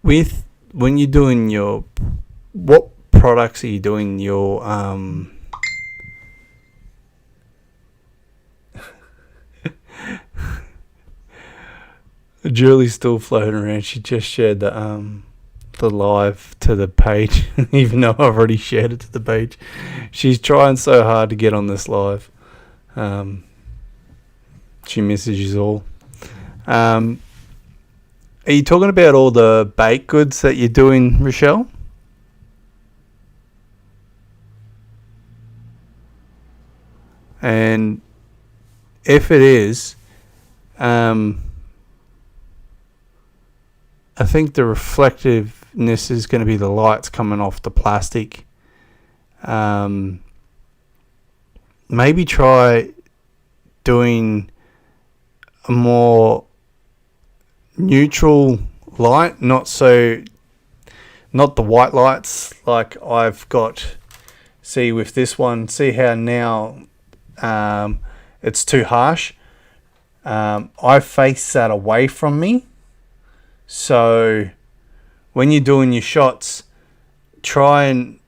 with when you're doing your, what products are you doing your Julie's still floating around. She just shared the live to the page, even though I've already shared it to the page. She's trying so hard to get on this live. She misses you all. Are you talking about all the baked goods that you're doing, Rochelle? And if it is, I think the reflectiveness is going to be the lights coming off the plastic. Maybe try doing a more neutral light, not the white lights like I've got. See with this one, see how now it's too harsh. I face that away from me. So when you're doing your shots, try and,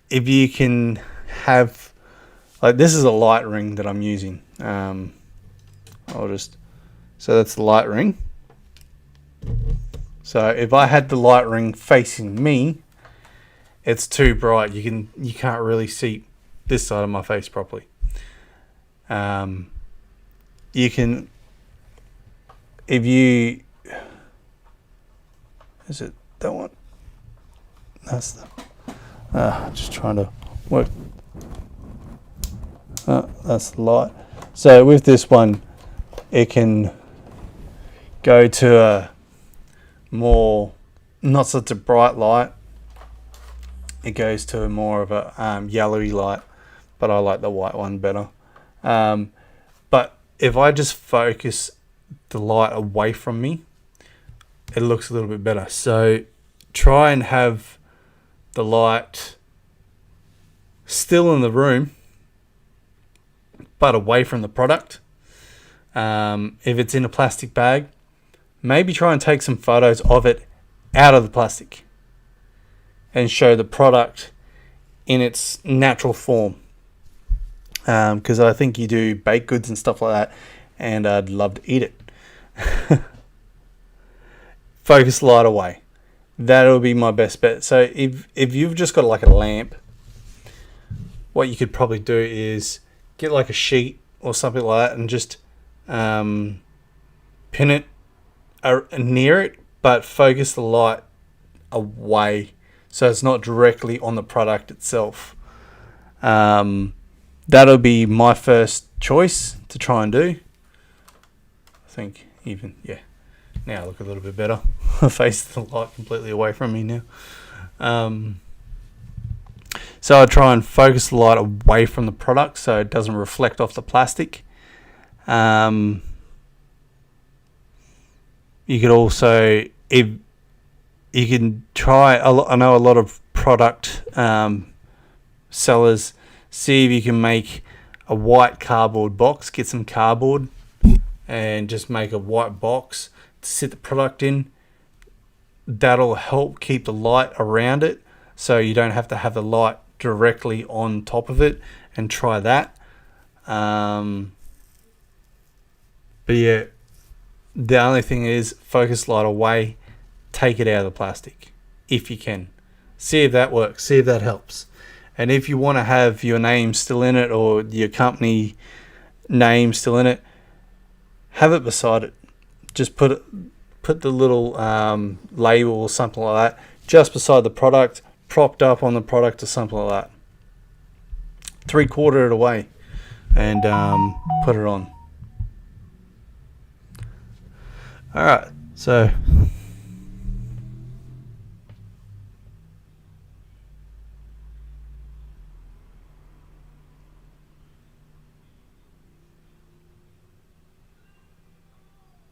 if you can have, like this is a light ring that I'm using. So that's the light ring. So if I had the light ring facing me, it's too bright. You can't really see this side of my face properly. You can, if you, is it that one? That's the, just trying to work. That's the light. So with this one, it can go to a more, not such a bright light. It goes to more of a yellowy light, but I like the white one better. But if I just focus the light away from me, it looks a little bit better. So try and have the light still in the room, but away from the product. If it's in a plastic bag, maybe try and take some photos of it out of the plastic and show the product in its natural form. Because I think you do baked goods and stuff like that, and I'd love to eat it. Focus light away. That'll be my best bet. So if you've just got like a lamp, what you could probably do is get like a sheet or something like that and just pin it near it, but focus the light away so it's not directly on the product itself. That'll be my first choice to try and do. I think even, yeah. Now I look a little bit better. I face the light completely away from me now. So I try and focus the light away from the product so it doesn't reflect off the plastic. You could also, if you can try, I know a lot of product sellers, see if you can make a white cardboard box, get some cardboard and just make a white box to sit the product in. That'll help keep the light around it so you don't have to have the light directly on top of it, and try that. But yeah, the only thing is focus light away, take it out of the plastic if you can. See if that works, see if that helps. And if you want to have your name still in it or your company name still in it, have it beside it. Just put the little label or something like that just beside the product, propped up on the product or something like that. 3/4 it away and put it on. Alright, so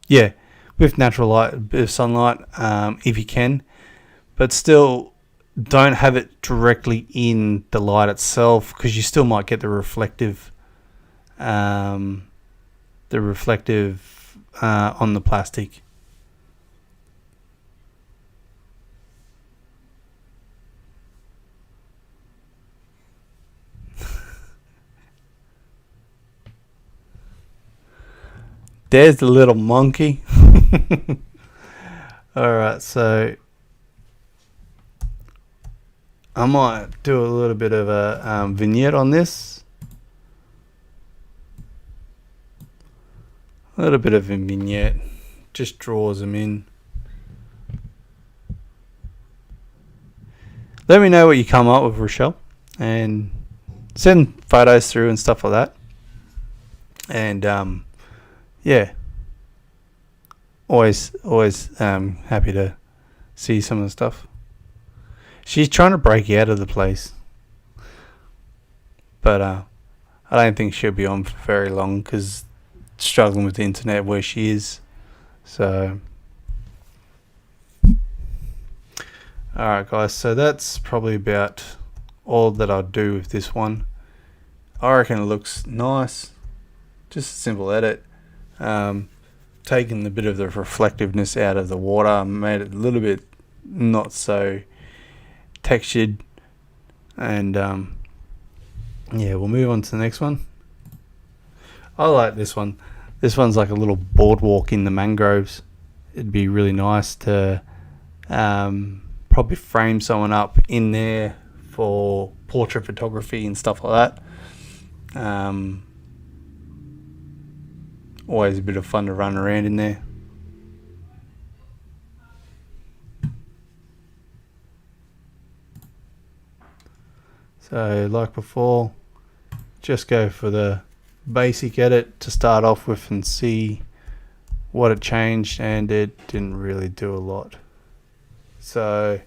yeah, with natural light, a bit of sunlight, if you can, but still don't have it directly in the light itself because you still might get the reflective, on the plastic. There's the little monkey. Alright, so I might do a little bit of a vignette on this. A little bit of a vignette. Just draws them in. Let me know what you come up with, Rochelle. And send photos through and stuff like that. And yeah. Always happy to see some of the stuff. She's trying to break out of the place. But I don't think she'll be on for very long because struggling with the internet where she is. So alright guys, so that's probably about all that I'll do with this one. I reckon it looks nice. Just a simple edit. Taking the bit of the reflectiveness out of the water, made it a little bit not so textured, and yeah, we'll move on to the next one. I like this one. This one's like a little boardwalk in the mangroves. It'd be really nice to probably frame someone up in there for portrait photography and stuff like that. Always a bit of fun to run around in there. So like before, just go for the basic edit to start off with and see what it changed, and it didn't really do a lot. So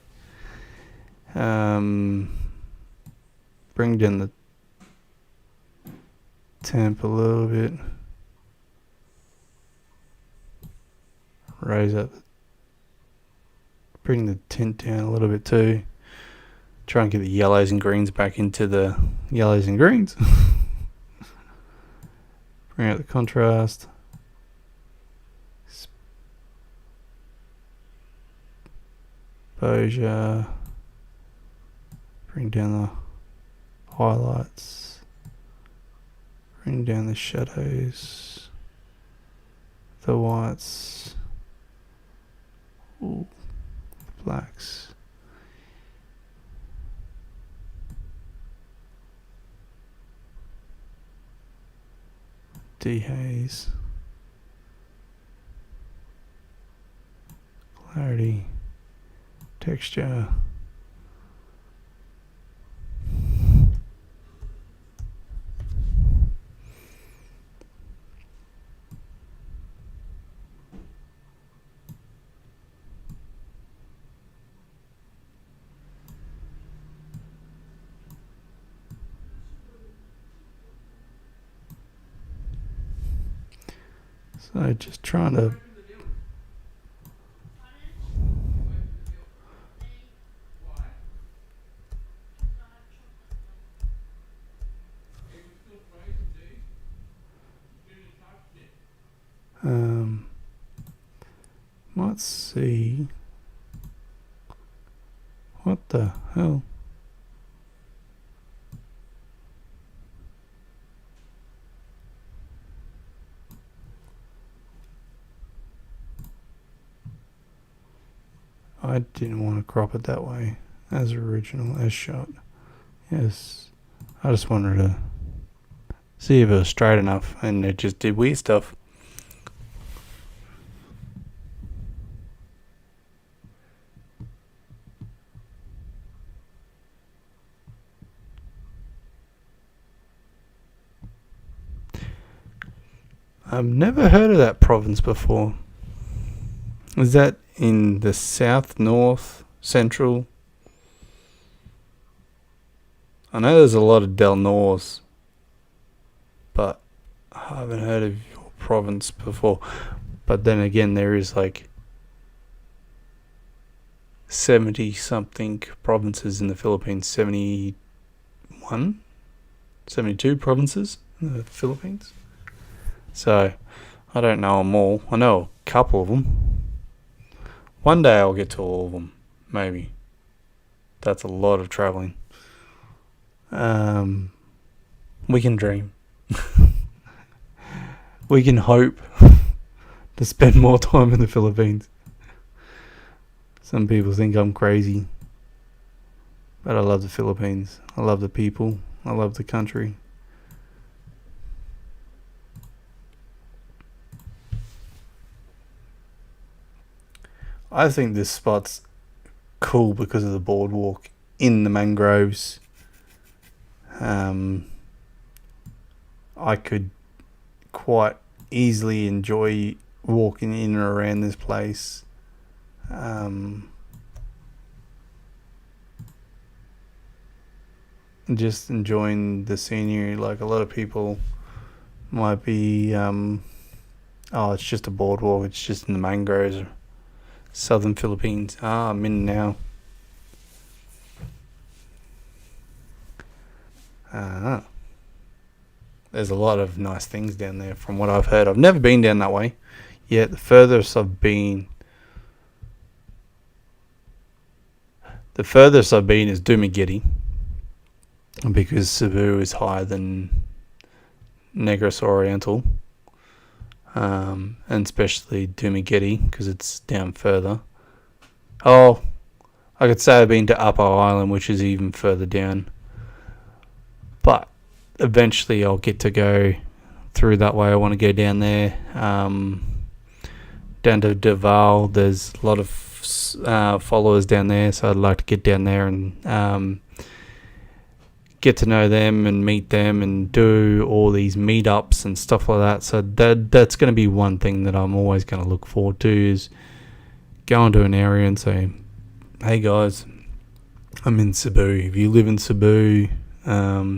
bring down the temp a little bit. Raise up, bring the tint down a little bit too. Try and get the yellows and greens back into the yellows and greens. Bring out the contrast. Exposure. Bring down the highlights. Bring down the shadows. The whites. Ooh, blacks. Dehaze. Clarity. Texture. So just trying to let's see what the hell. I didn't want to crop it that way as original, as shot. Yes. I just wanted to see if it was straight enough, and it just did weird stuff. I've never heard of that province before. Is that in the south, north, central? I know there's a lot of Del Nords, but I haven't heard of your province before. But then again, there is like 70 something provinces in the Philippines. 71? 72 provinces in the Philippines. So I don't know them all. I know a couple of them. One day I'll get to all of them, maybe. That's a lot of traveling. We can dream. We can hope to spend more time in the Philippines. Some people think I'm crazy, but I love the Philippines. I love the people. I love the country. I think this spot's cool because of the boardwalk in the mangroves. I could quite easily enjoy walking in and around this place. Just enjoying the scenery. Like a lot of people might be, it's just a boardwalk. It's just in the mangroves. Southern Philippines. I'm in now. There's a lot of nice things down there from what I've heard. I've never been down that way yet. The furthest I've been is Dumaguete, because Cebu is higher than Negros Oriental, and especially Dumaguete because it's down further. I could say I've been to Upper Island, which is even further down, but eventually I'll get to go through that way. I want to go down there, down to Davao. There's a lot of followers down there, so I'd like to get down there and get to know them and meet them and do all these meetups and stuff like that. So that's going to be one thing that I'm always going to look forward to, is going to an area and say, hey guys, I'm in Cebu. If you live in Cebu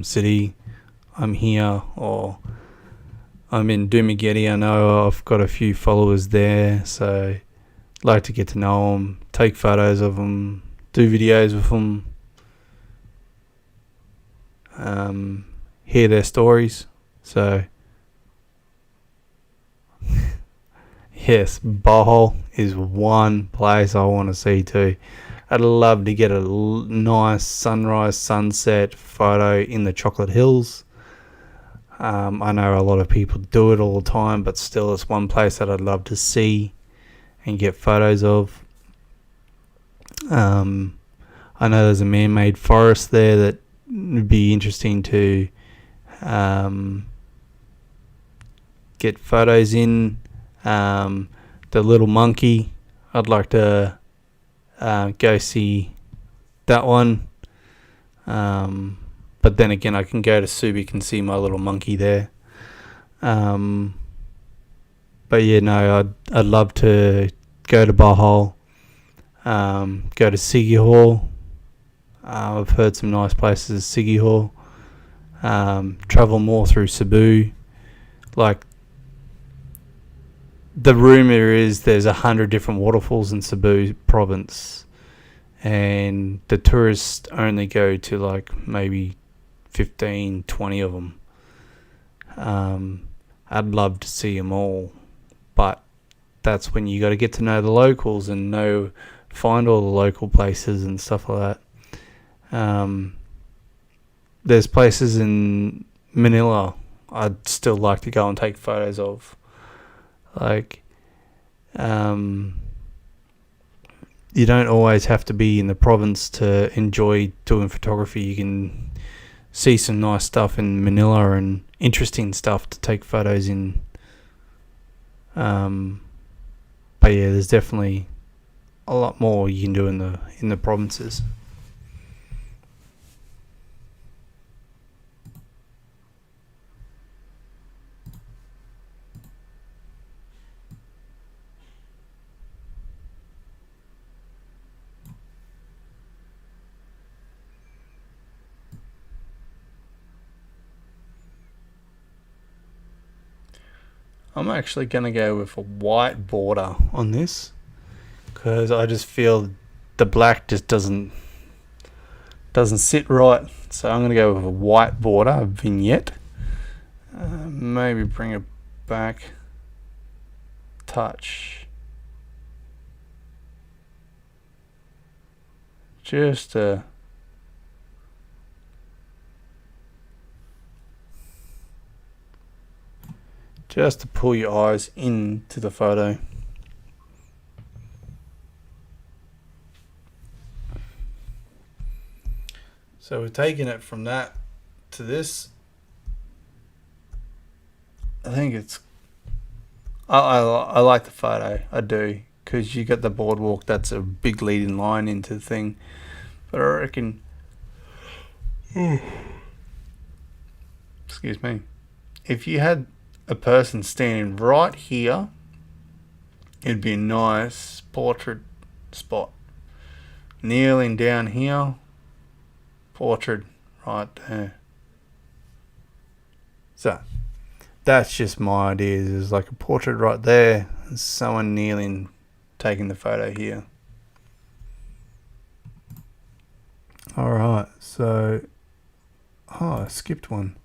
city, I'm here. Or I'm in Dumaguete. I know I've got a few followers there, so I'd like to get to know them, take photos of them, do videos with them, hear their stories. So yes, Bohol is one place I want to see too. I'd love to get a nice sunrise, sunset photo in the Chocolate Hills. I know a lot of people do it all the time, but still it's one place that I'd love to see and get photos of. I know there's a man-made forest there that would be interesting to get photos in. The Little Monkey, I'd like to go see that one. But then again, I can go to Subic and see my little monkey there. But yeah, no, I'd love to go to Bohol, go to Siquijor. I've heard some nice places at Siquijor. Travel more through Cebu. Like, the rumor is there's 100 different waterfalls in Cebu province, and the tourists only go to like maybe 15, 20 of them. I'd love to see them all, but that's when you got to get to know the locals and find all the local places and stuff like that. There's places in Manila I'd still like to go and take photos of. Like, you don't always have to be in the province to enjoy doing photography. You can see some nice stuff in Manila and interesting stuff to take photos in. But yeah, there's definitely a lot more you can do in the provinces. I'm actually going to go with a white border on this because I just feel the black just doesn't sit right. So I'm going to go with a white border, a vignette. Maybe bring it back. Touch. Just to pull your eyes into the photo. So we're taking it from that to this. I think it's... I like the photo. I do. Because you got the boardwalk. That's a big leading line into the thing. But I reckon... Excuse me. If you had a person standing right here, it'd be a nice portrait spot. Kneeling down here, portrait right there. So that's just my ideas. There's like a portrait right there, and someone kneeling taking the photo here. Alright, so I skipped one.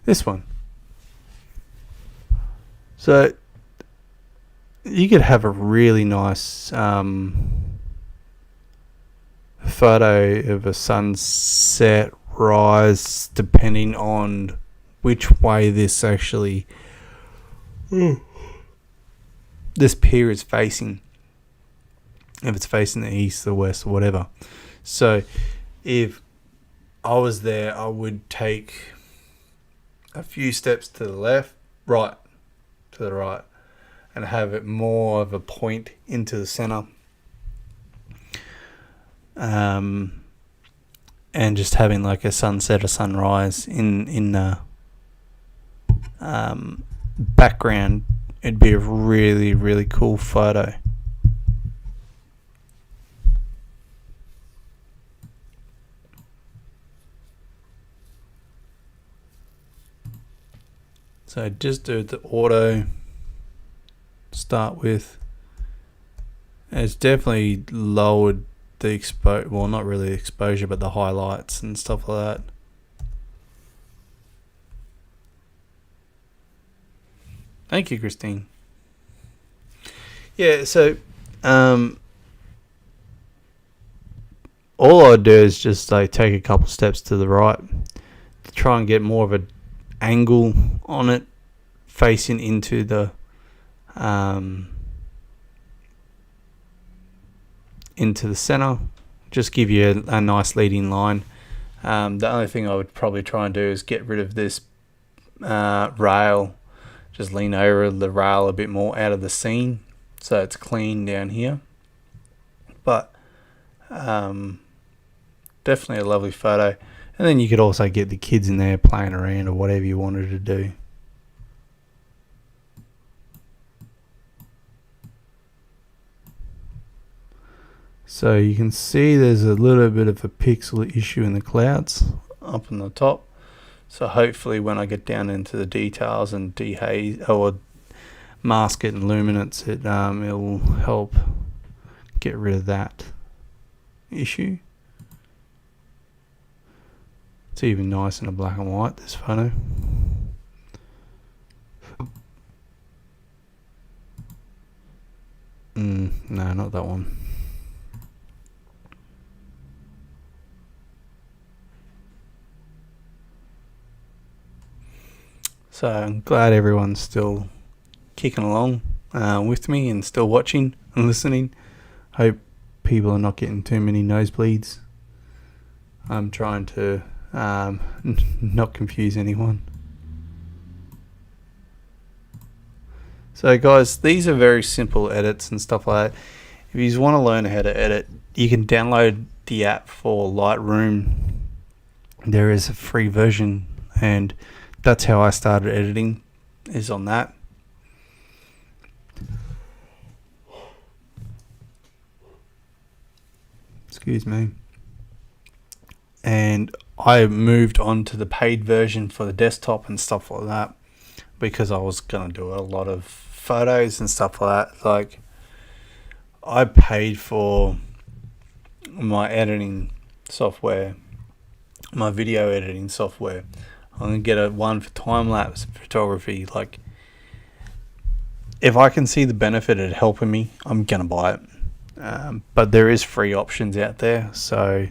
This one. So you could have a really nice photo of a sunset rise, depending on which way this actually this pier is facing. If it's facing the east, the west, or whatever. So if I was there, I would take a few steps to the left, right, to the right, and have it more of a point into the center, and just having like a sunset or sunrise in the background. It'd be a really, really cool photo. So just do the auto start with. It's definitely lowered the exposure, well, not really exposure, but the highlights and stuff like that. Thank you, Christine. Yeah, so all I do is just like take a couple steps to the right to try and get more of an angle on it, facing into the center. Just give you a nice leading line. The only thing I would probably try and do is get rid of this rail. Just lean over the rail a bit more out of the scene so it's clean down here. But definitely a lovely photo. And then you could also get the kids in there playing around or whatever you wanted to do. So you can see there's a little bit of a pixel issue in the clouds up on the top. So hopefully when I get down into the details and dehaze or mask it and luminance it, will help get rid of that issue. It's even nice in a black and white, this photo. No, not that one. So I'm glad everyone's still kicking along with me and still watching and listening. Hope people are not getting too many nosebleeds. I'm trying to not confuse anyone. So guys, these are very simple edits and stuff like that. If you just want to learn how to edit, you can download the app for Lightroom. There is a free version, and that's how I started editing, is on that. Excuse me. And I moved on to the paid version for the desktop and stuff like that, because I was going to do a lot of photos and stuff like that. Like, I paid for my editing software, my video editing software. I'm going to get a one for time-lapse photography. Like, if I can see the benefit of helping me, I'm going to buy it. But there is free options out there. So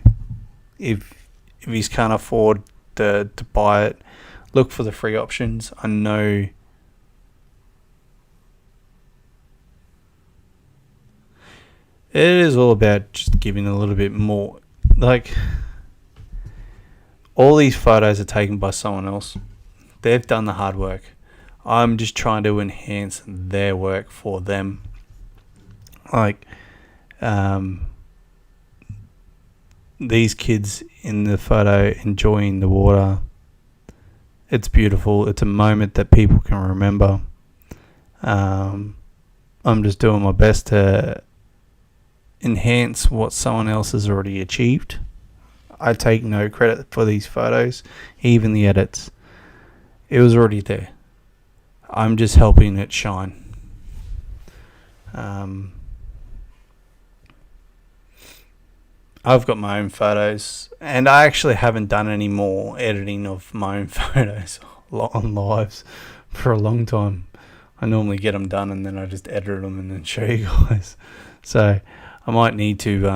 if you can't afford to buy it, look for the free options. I know it is all about just giving a little bit more. Like, all these photos are taken by someone else. They've done the hard work. I'm just trying to enhance their work for them. Like, these kids in the photo enjoying the water. It's beautiful. It's a moment that people can remember. I'm just doing my best to enhance what someone else has already achieved. I take no credit for these photos, even the edits. It was already there. I'm just helping it shine. I've got my own photos, and I actually haven't done any more editing of my own photos on lives for a long time. I normally get them done and then I just edit them and then show you guys. So I might need to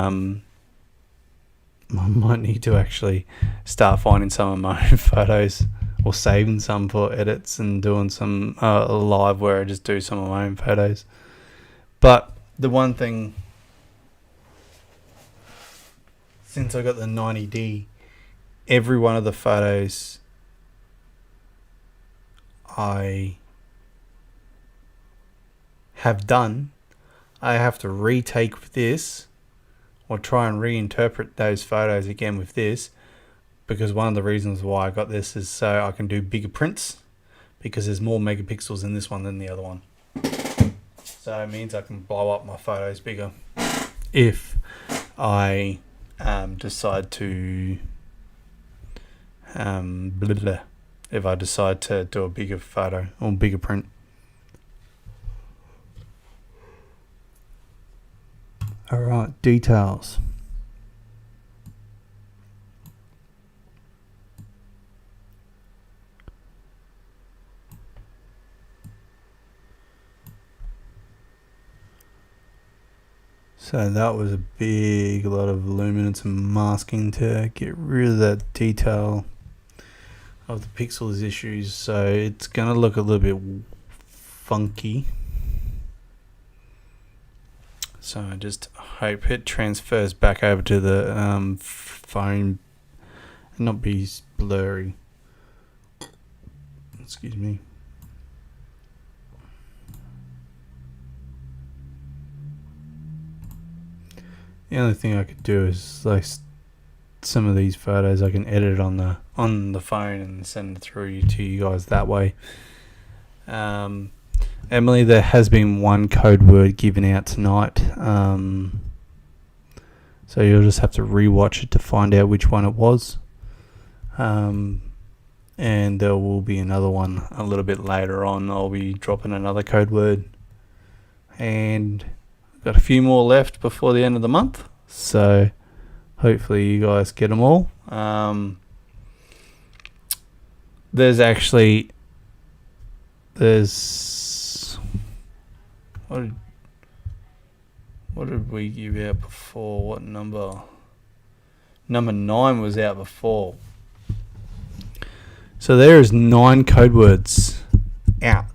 actually start finding some of my own photos, or saving some for edits and doing some live where I just do some of my own photos. But the one thing, since I got the 90D, every one of the photos I have done, I have to retake with this, or try and reinterpret those photos again with this, because one of the reasons why I got this is so I can do bigger prints, because there's more megapixels in this one than the other one. So it means I can blow up my photos bigger if I decide to if I decide to do a bigger photo or bigger print. Alright, details. So that was a big lot of luminance and masking to get rid of that detail of the pixels issues. So it's going to look a little bit funky. So I just hope it transfers back over to the phone and not be blurry. Excuse me. The only thing I could do is, like, some of these photos I can edit on the phone and send it through to you guys that way. Emily, there has been one code word given out tonight, so you'll just have to rewatch it to find out which one it was. And there will be another one a little bit later on. I'll be dropping another code word, and got a few more left before the end of the month, so hopefully you guys get them all. There's what did we give out before? What number? Number 9 was out before. So there is 9 code words out.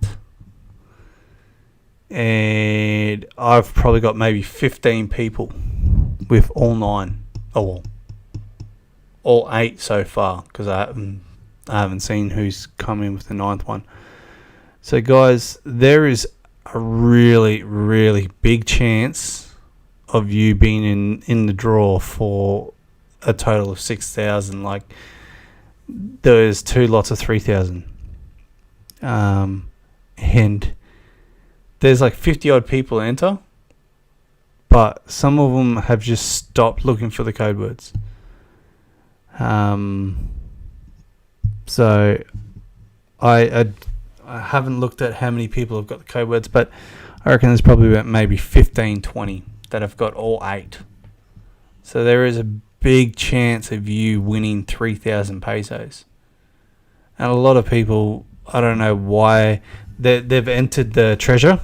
And I've probably got maybe 15 people with all 9. Oh, well, all 8 so far, because I haven't seen who's come in with the 9th one. So, guys, there is a really, really big chance of you being in the draw for a total of 6,000. Like, there's 2 lots of 3,000. And there's like 50 odd people enter, but some of them have just stopped looking for the code words. So I haven't looked at how many people have got the code words, but I reckon there's probably about maybe 15, 20 that have got all 8. So there is a big chance of you winning 3,000 pesos. And a lot of people, I don't know why, they've entered the treasure,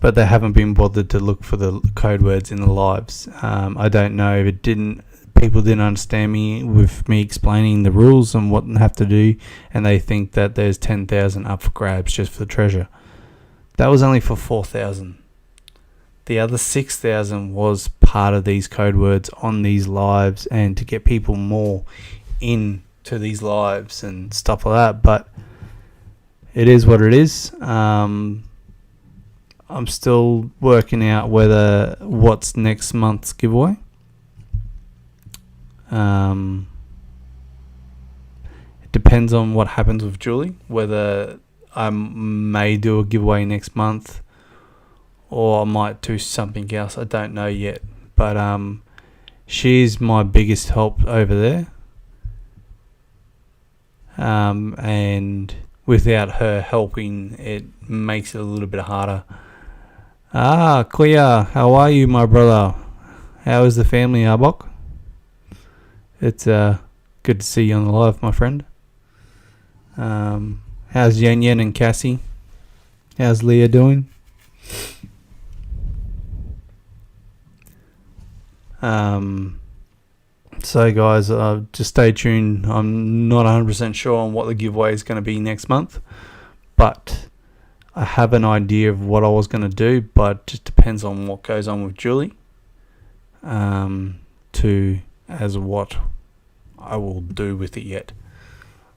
but they haven't been bothered to look for the code words in the lives. I don't know if people didn't understand me with me explaining the rules and what they have to do, and they think that there's 10,000 up for grabs just for the treasure. That was only for 4,000. The other 6,000 was part of these code words on these lives, and to get people more into these lives and stuff like that. But it is what it is. I'm still working out what's next month's giveaway. It depends on what happens with Julie, whether I may do a giveaway next month or I might do something else. I don't know yet, but she's my biggest help over there, and without her helping, it makes it a little bit harder. Kuya, how are you, my brother? How is the family, Arbok? It's good to see you on the live, my friend. How's Yen Yen and Cassie? How's Leah doing? So guys, just stay tuned. I'm not 100% sure on what the giveaway is going to be next month, but I have an idea of what I was going to do, but it just depends on what goes on with Julie, as what I will do with it yet.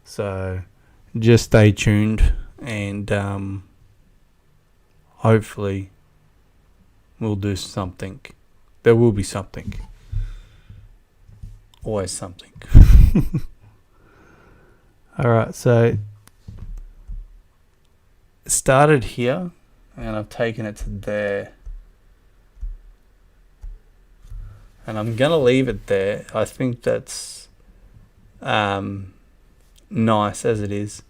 So just stay tuned, and hopefully we'll do something. There will be something. Always something. Alright, so it started here and I've taken it to there. And I'm going to leave it there. I think that's nice as it is.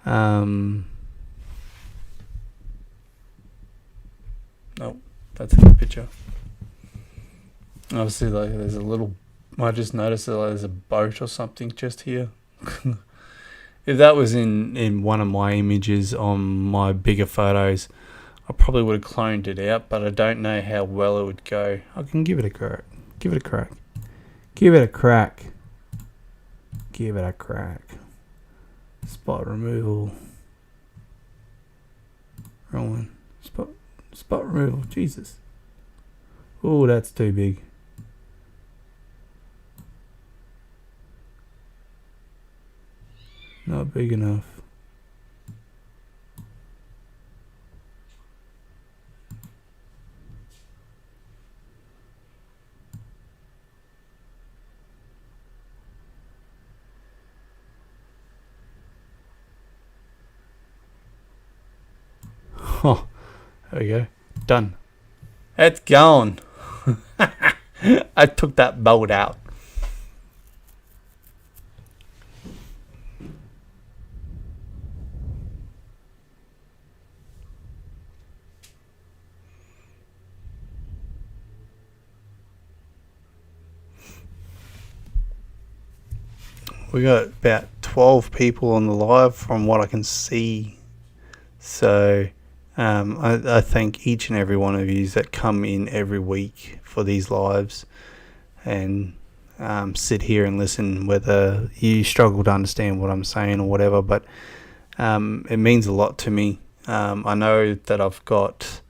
Nope, that's a good picture. Obviously, like, there's a little, I just noticed that there's a boat or something just here. If that was in one of my images on my bigger photos, I probably would have cloned it out, but I don't know how well it would go. I can give it a crack. Give it a crack. Give it a crack. Give it a crack. Spot removal. Wrong one. Spot removal. Jesus. Oh, that's too big. Not big enough. Oh, there we go. Done. It's gone. I took that bolt out. We got about 12 people on the live from what I can see. So I thank each and every one of you that come in every week for these lives and sit here and listen, whether you struggle to understand what I'm saying or whatever, but it means a lot to me. I know that I've got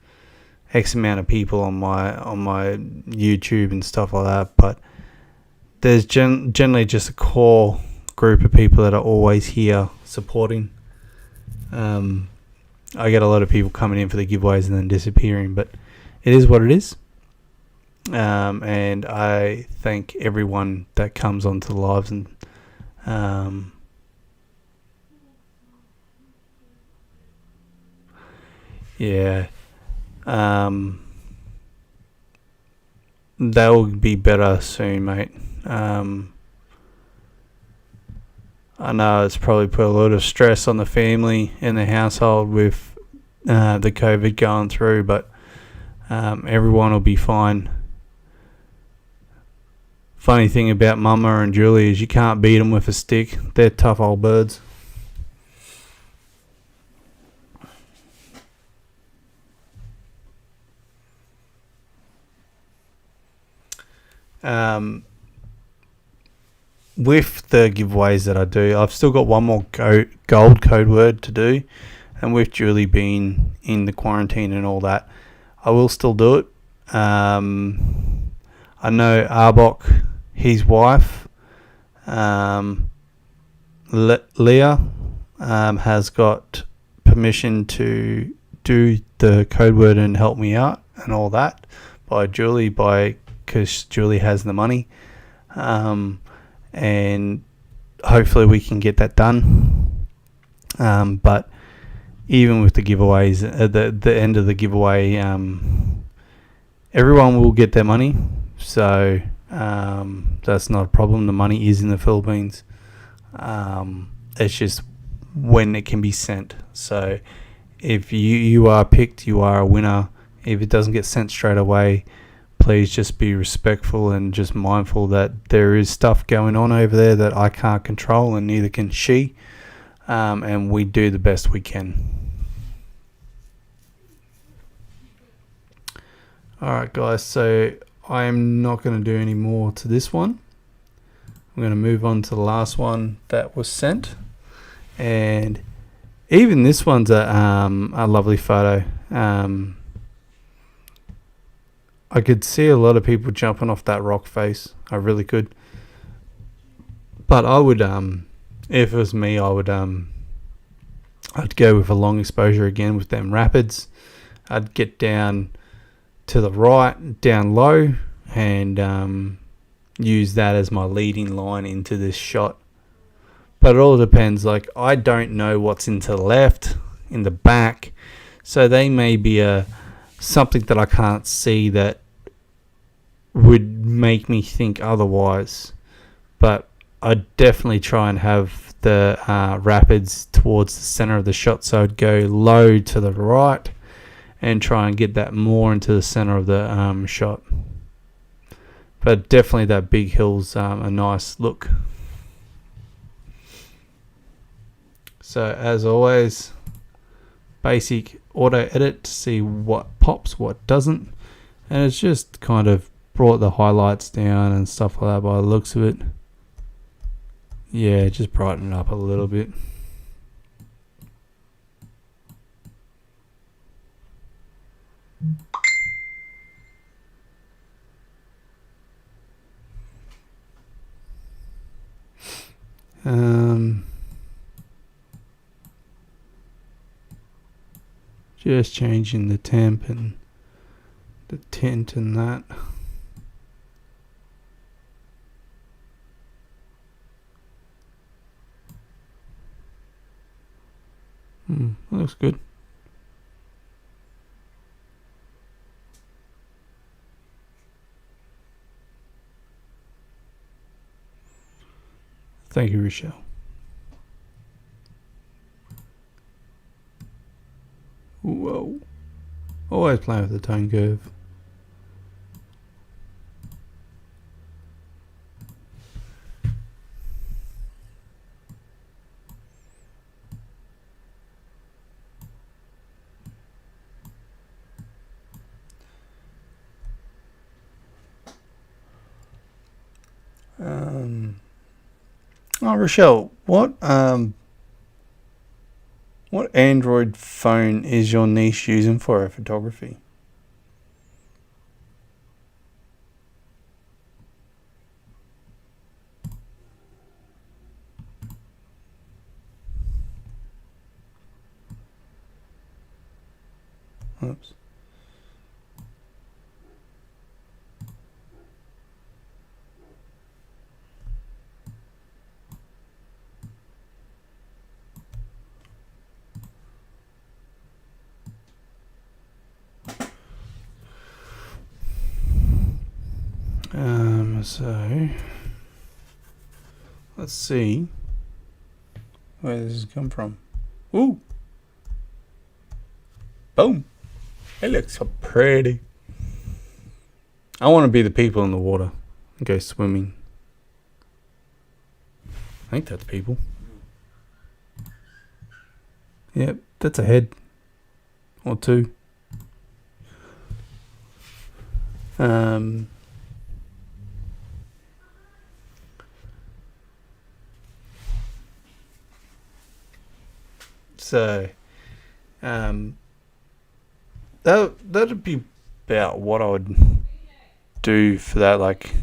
X amount of people on my YouTube and stuff like that, but there's generally just a core group of people that are always here supporting. I get a lot of people coming in for the giveaways and then disappearing, but it is what it is. And I thank everyone that comes onto the lives and they'll be better soon, mate. I know it's probably put a lot of stress on the family and the household with the COVID going through, but everyone will be fine. Funny thing about Mama and Julie is you can't beat them with a stick. They're tough old birds. With the giveaways that I do, I've still got one more gold code word to do, and with Julie being in the quarantine and all that, I will still do it. I know Arbok, his wife, Leah, has got permission to do the code word and help me out and all that by Julie, because Julie has the money. And hopefully we can get that done. But even with the giveaways, at the end of the giveaway, everyone will get their money. So that's not a problem. The money is in the Philippines. It's just when it can be sent. So if you are picked, you are a winner. If it doesn't get sent straight away, please just be respectful and just mindful that there is stuff going on over there that I can't control, and neither can she. And we do the best we can. Alright guys, so I am not going to do any more to this one. I'm going to move on to the last one that was sent. And even this one's a lovely photo. I could see a lot of people jumping off that rock face. I really could. But I would, if it was me, I would, I'd go with a long exposure again with them rapids. I'd get down to the right, down low, and use that as my leading line into this shot. But it all depends. Like, I don't know what's into the left, in the back, so they may be something that I can't see that would make me think otherwise. But I'd definitely try and have the rapids towards the center of the shot, so I'd go low to the right and try and get that more into the center of the shot. But definitely that big hill's a nice look. So as always, basic auto edit to see what pops, what doesn't, and it's just kind of brought the highlights down and stuff like that by the looks of it. Yeah, just brighten it up a little bit. Just changing the temp and the tint and that. That looks good. Thank you, Rochelle. Whoa. Always playing with the tone curve. Oh, Rochelle, what Android phone is your niece using for her photography? Oops. So let's see where this has come from. Ooh. Boom. It looks so pretty. I want to be the people in the water and go swimming. I think that's people. Yep, that's a head. Or two. So, that'd be about what I would do for that. Like,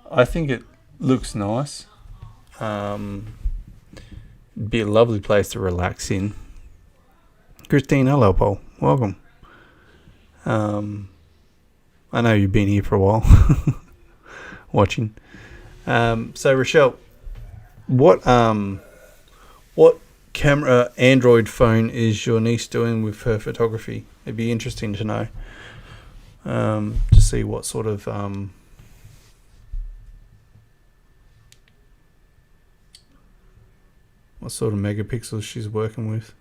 I think it looks nice. It'd be a lovely place to relax in. Christine, hello, Paul. Welcome. I know you've been here for a while, watching. So Rochelle, what camera Android phone is your niece doing with her photography? It'd be interesting to know. To see what sort of megapixels she's working with.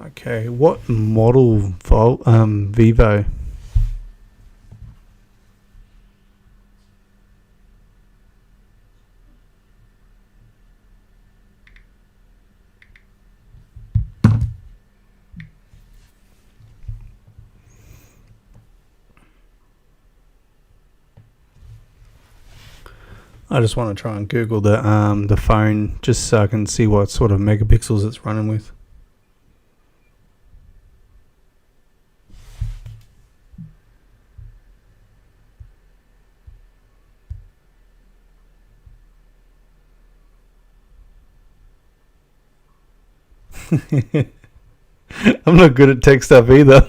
Okay, what model Vivo? I just want to try and Google the phone just so I can see what sort of megapixels it's running with. I'm not good at tech stuff either.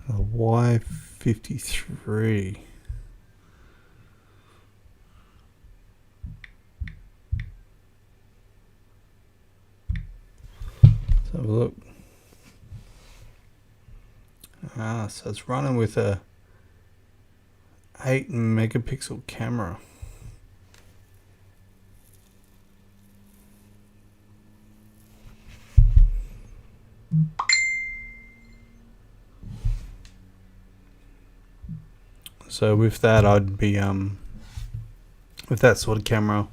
The Y53. Let's have a look. So it's running with a 8 megapixel camera. So with that, I'd be with that sort of camera,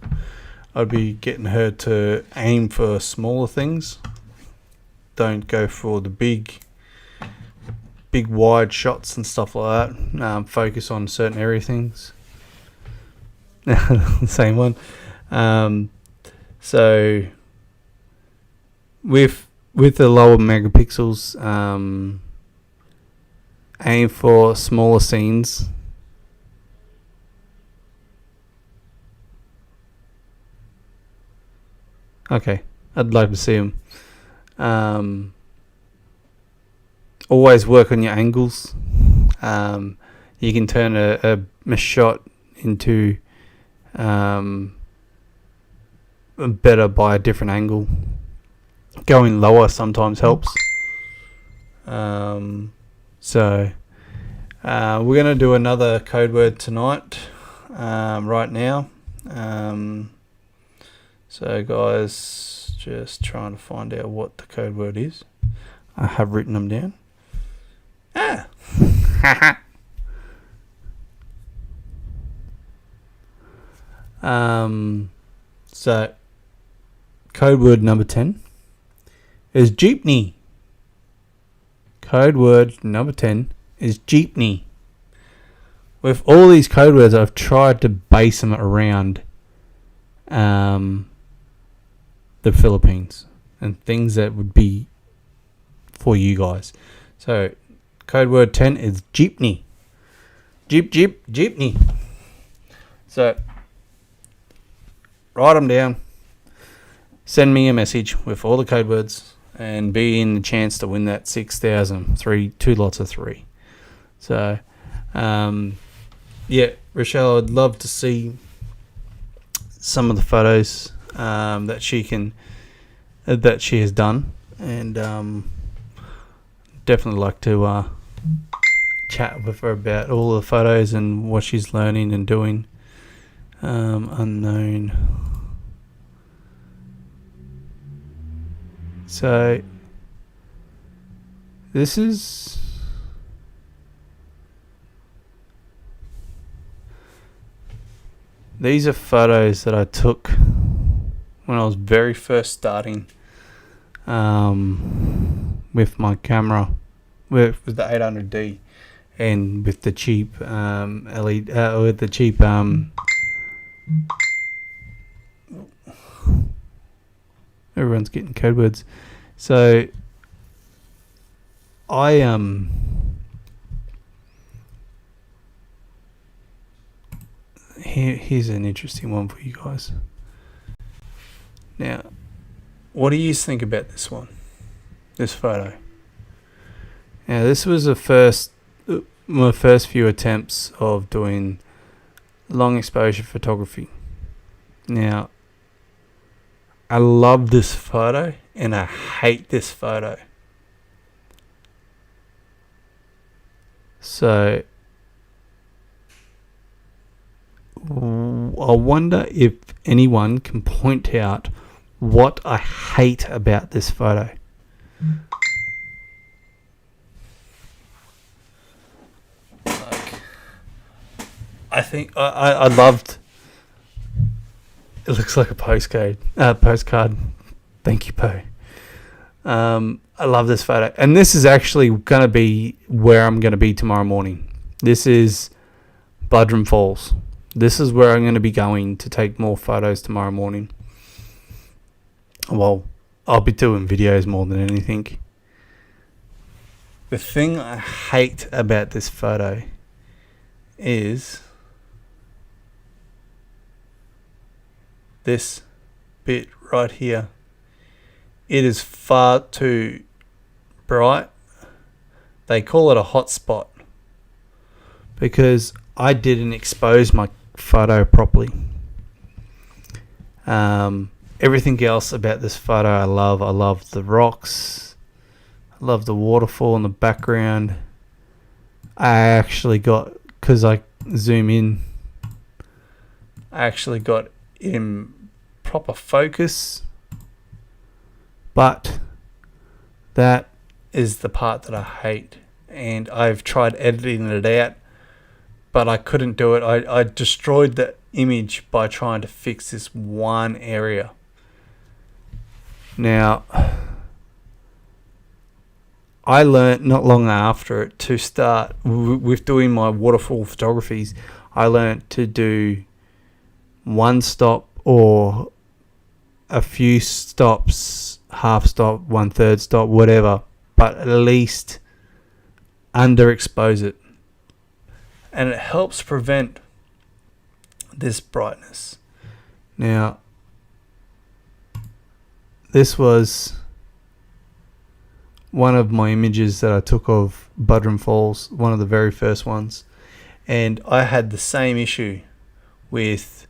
I'd be getting her to aim for smaller things. Don't go for the big wide shots and stuff like that. Focus on certain area things. Same one. So with the lower megapixels, aim for smaller scenes. Okay, I'd like to see them. Always work on your angles. You can turn a shot into better by a different angle. Going lower sometimes helps. So we're going to do another code word tonight, right now. So guys, just trying to find out what the code word is. I have written them down. So code word number 10 is jeepney. Code word number 10 is jeepney. With all these code words, I've tried to base them around the Philippines and things that would be for you guys. So code word 10 is jeepney. Jeepney. So write them down. Send me a message with all the code words and be in the chance to win that 6,000, 2 lots of 3. So, yeah, Rochelle, I'd love to see some of the photos that she has done, and definitely like to chat with her about all the photos and what she's learning and doing. Unknown. So these are photos that I took when I was very first starting with my camera, with the 800D, and with the cheap LED, with the cheap everyone's getting code words. So here's an interesting one for you guys. Now, what do you think about this one? This photo. Now, this was my first few attempts of doing long exposure photography. Now, I love this photo and I hate this photo. So I wonder if anyone can point out what I hate about this photo. I think I loved. It looks like a postcard. Thank you, Poe. I love this photo, and this is actually going to be where I'm going to be tomorrow morning. This is Budrum Falls. This is where I'm going to be going to take more photos tomorrow morning. Well, I'll be doing videos more than anything. The thing I hate about this photo is this bit right here. It is far too bright. They call it a hot spot because I didn't expose my photo properly. Everything else about this photo I love. I love the rocks. I love the waterfall in the background. I actually got, because I zoom in, I actually got in proper focus, but that is the part that I hate, and I've tried editing it out, but I couldn't do it. I destroyed the image by trying to fix this one area. Now, I learned not long after it to start with doing my waterfall photographies. I learned to do one stop or a few stops, half stop, 1/3 stop, whatever, but at least underexpose it. And it helps prevent this brightness. Now, this was one of my images that I took of Budrum Falls, one of the very first ones. And I had the same issue with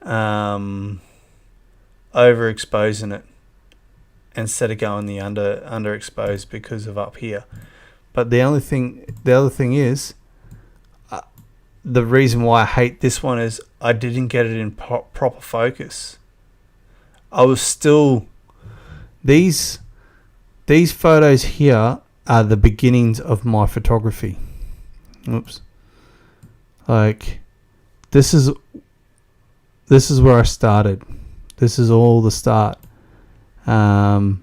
overexposing it instead of going the underexposed because of up here. But the other thing is, the reason why I hate this one is I didn't get it in proper focus. I was still these photos here are the beginnings of my photography. Oops. Like this is where I started. This is all the start. That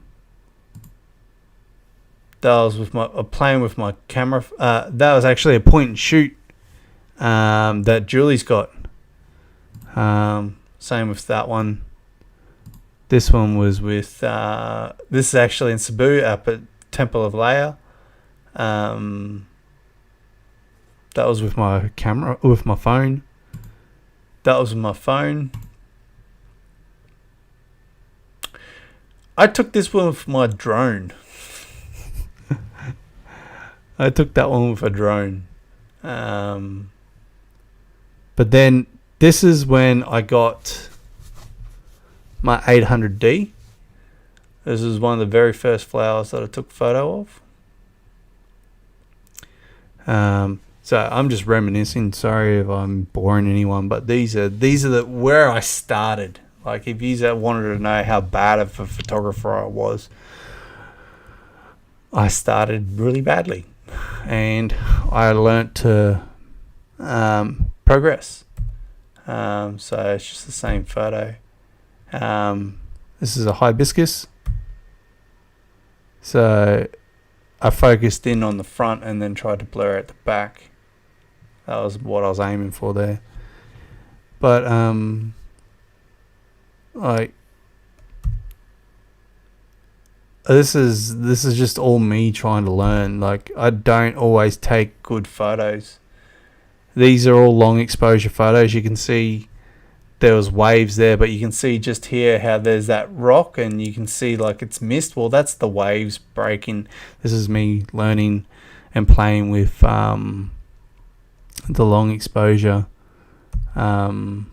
was with my playing with my camera. That was actually a point and shoot that Julie's got. Same with that one. This one was with this is actually in Cebu up at Temple of Leia. That was with my camera, with my phone. That was with my phone. I took this one with my drone. I took that one with a drone. But then this is when I got my 800D. This is one of the very first flowers that I took a photo of. So I'm just reminiscing. Sorry if I'm boring anyone, but these are where I started. Like if you wanted to know how bad of a photographer I was, I started really badly, and I learnt to progress. So it's just the same photo. This is a hibiscus. So I focused in on the front and then tried to blur out the back. That was what I was aiming for there. But like this is just all me trying to learn. Like I don't always take good photos. These are all long exposure photos. You can see there was waves there, but you can see just here how there's that rock and you can see like it's mist. Well, that's the waves breaking. This is me learning and playing with the long exposure. I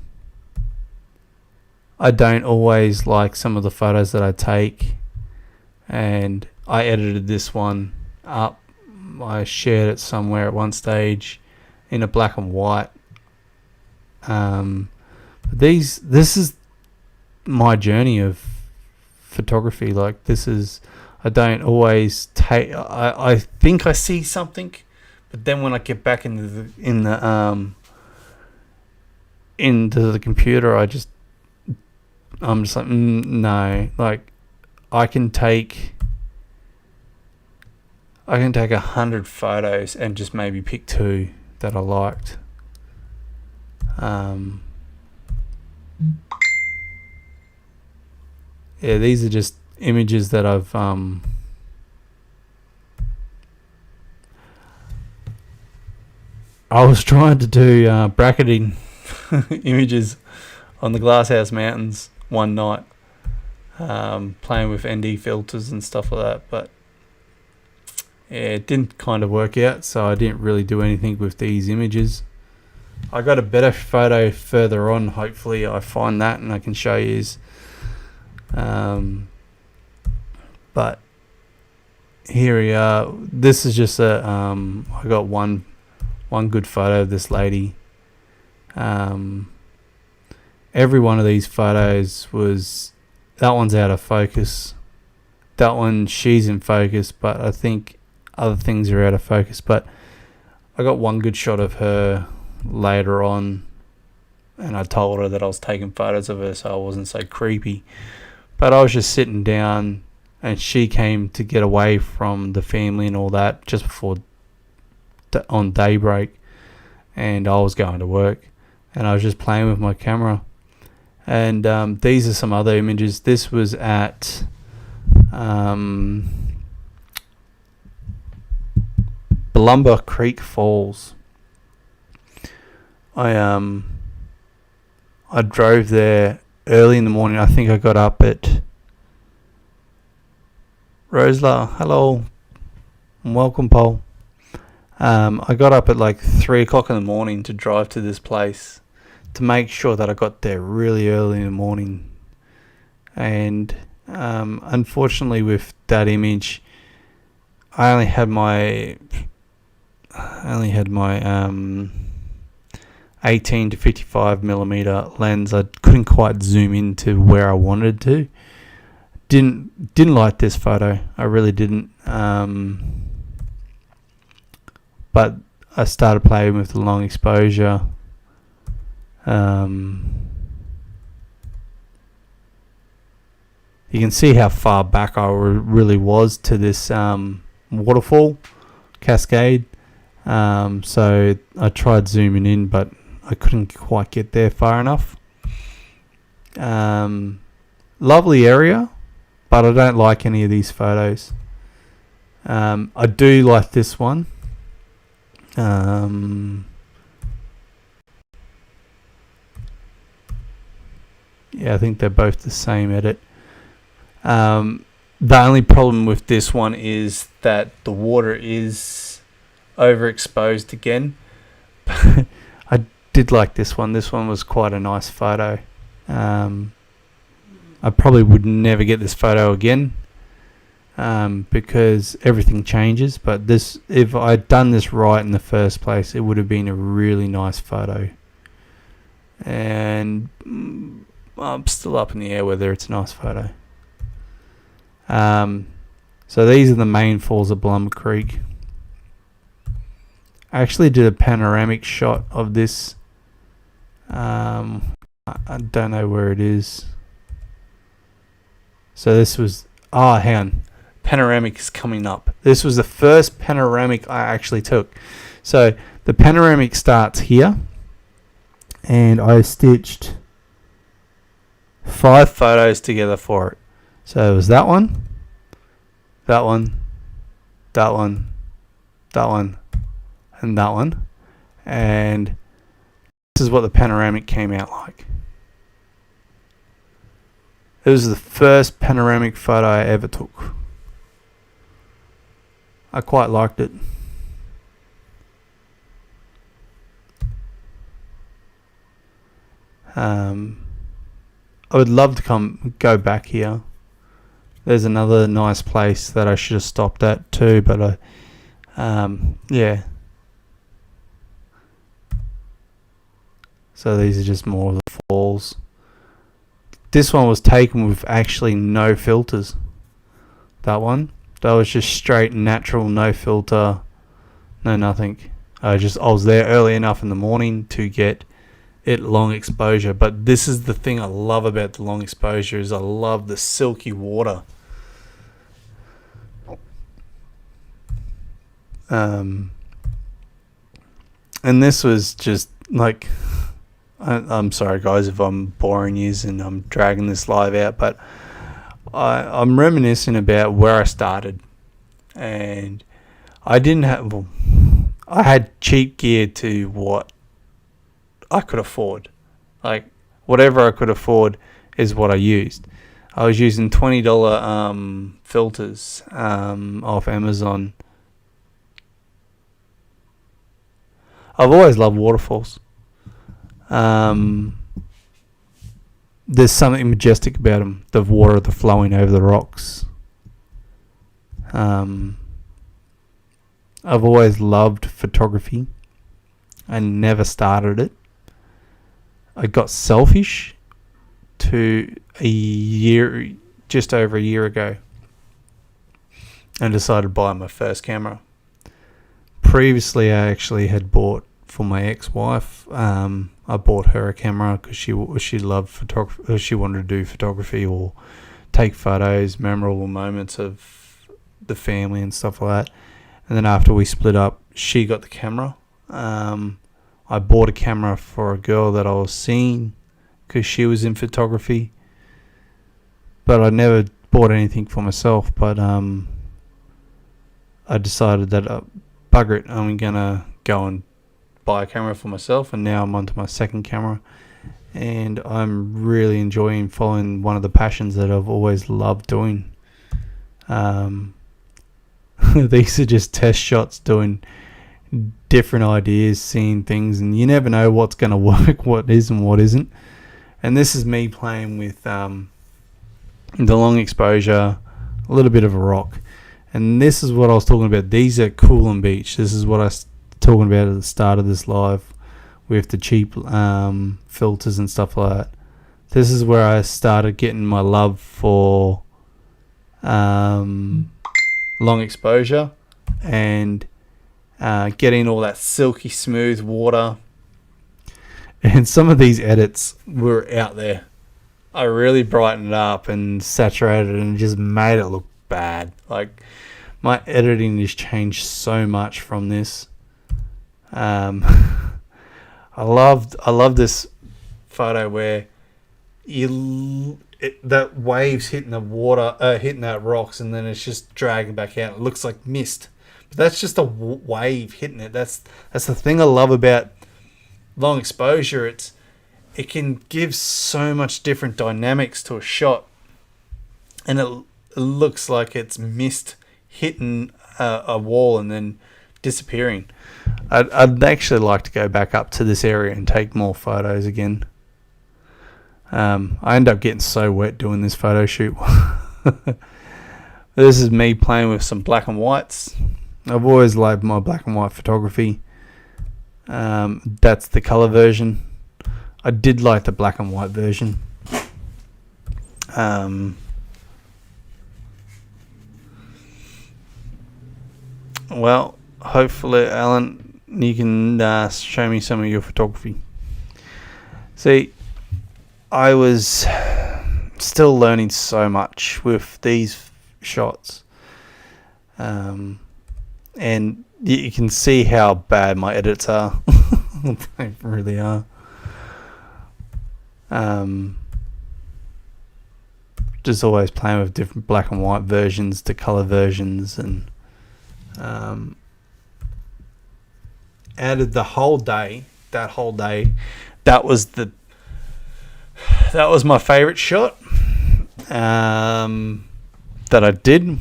don't always like some of the photos that I take, and I edited this one up. I shared it somewhere at one stage in a black and white. This is my journey of photography. Like this is, I don't always take. I think I see something, but then when I get back into the computer, I'm just like no. Like I can take 100 photos and just maybe pick 2 that I liked. Yeah, these are just images that I've I was trying to do bracketing images on the Glasshouse Mountains one night, playing with ND filters and stuff like that, but yeah, it didn't kind of work out, so I didn't really do anything with these images. I got a better photo further on. Hopefully I find that and I can show you. But here we are. This is just I got one good photo of this lady. Every one of these photos that one's out of focus. That one, she's in focus, but I think other things are out of focus. But I got one good shot of her later on, and I told her that I was taking photos of her so I wasn't so creepy. But I was just sitting down, and she came to get away from the family and all that just before on daybreak, and I was going to work, and I was just playing with my camera. And these are some other images. This was at Balumba Creek Falls. I drove there early in the morning. I think I got up at Rosla, hello, and welcome, Paul. I got up at like 3 o'clock in the morning to drive to this place to make sure that I got there really early in the morning. And unfortunately, with that image, I only had my 18 to 55 millimeter lens. I couldn't quite zoom into where I wanted to. Didn't like this photo. I really didn't. But I started playing with the long exposure. You can see how far back I really was to this waterfall cascade. So I tried zooming in, but I couldn't quite get there far enough. Lovely area, but I don't like any of these photos. I do like this one. Yeah, I think they're both the same edit. The only problem with this one is that the water is overexposed again. I did like this one. This one was quite a nice photo. I probably would never get this photo again because everything changes. But this, if I'd done this right in the first place, it would have been a really nice photo. And I'm still up in the air whether it's a nice photo. So these are the main falls of Blumber Creek. I actually did a panoramic shot of this. I don't know where it is. So this was, hang on. Panoramic is coming up. This was the first panoramic I actually took. So the panoramic starts here, and I stitched 5 photos together for it. So it was that one, that one, that one, that one, and that one. And this is what the panoramic came out like. It was the first panoramic photo I ever took. I quite liked it. I would love to go back here. There's another nice place that I should have stopped at too, but yeah. So these are just more of the falls. This one was taken with actually no filters. That one. That was just straight natural, no filter, no nothing. I was there early enough in the morning to get it long exposure. But this is the thing I love about the long exposure is I love the silky water. And this was just like, I'm sorry guys if I'm boring you and I'm dragging this live out, but I'm reminiscing about where I started, and I didn't have, I had cheap gear to what I could afford. Like whatever I could afford is what I used. I was using $20 filters off Amazon. I've always loved waterfalls. There's something majestic about them. The water, the flowing over the rocks. I've always loved photography. I never started it. I got selfish to just over a year ago, and decided to buy my first camera. Previously, I actually had bought for my ex-wife. I bought her a camera because she loved photography. She wanted to do photography or take photos, memorable moments of the family and stuff like that. And then after we split up, she got the camera. I bought a camera for a girl that I was seeing because she was in photography. But I never bought anything for myself. But I decided that bugger it, I'm gonna go and buy a camera for myself, and now I'm onto my second camera, and I'm really enjoying following one of the passions that I've always loved doing. These are just test shots doing different ideas, seeing things, and you never know what's going to work, what is and what isn't. And this is me playing with the long exposure, a little bit of a rock. And this is what I was talking about. These are Cool and Beach. This is what I was talking about at the start of this live with the cheap filters and stuff like that. This is where I started getting my love for long exposure and getting all that silky smooth water. And some of these edits were out there. I really brightened it up and saturated it and just made it look bad. Like, my editing has changed so much from this. I love this photo where that waves hitting the water, hitting that rocks, and then it's just dragging back out. It looks like mist, but that's just a wave hitting it. That's the thing I love about long exposure. It can give so much different dynamics to a shot, and it looks like it's mist hitting a wall and then disappearing. I'd actually like to go back up to this area and take more photos again. I end up getting so wet doing this photo shoot. This is me playing with some black and whites. I've always loved my black and white photography. That's the color version. I did like the black and white version. Well, hopefully, Alan, you can show me some of your photography. See, I was still learning so much with these shots. And you can see how bad my edits are. They really are. Just always playing with different black and white versions to color versions, and out of the whole day, that was my favorite shot that I did,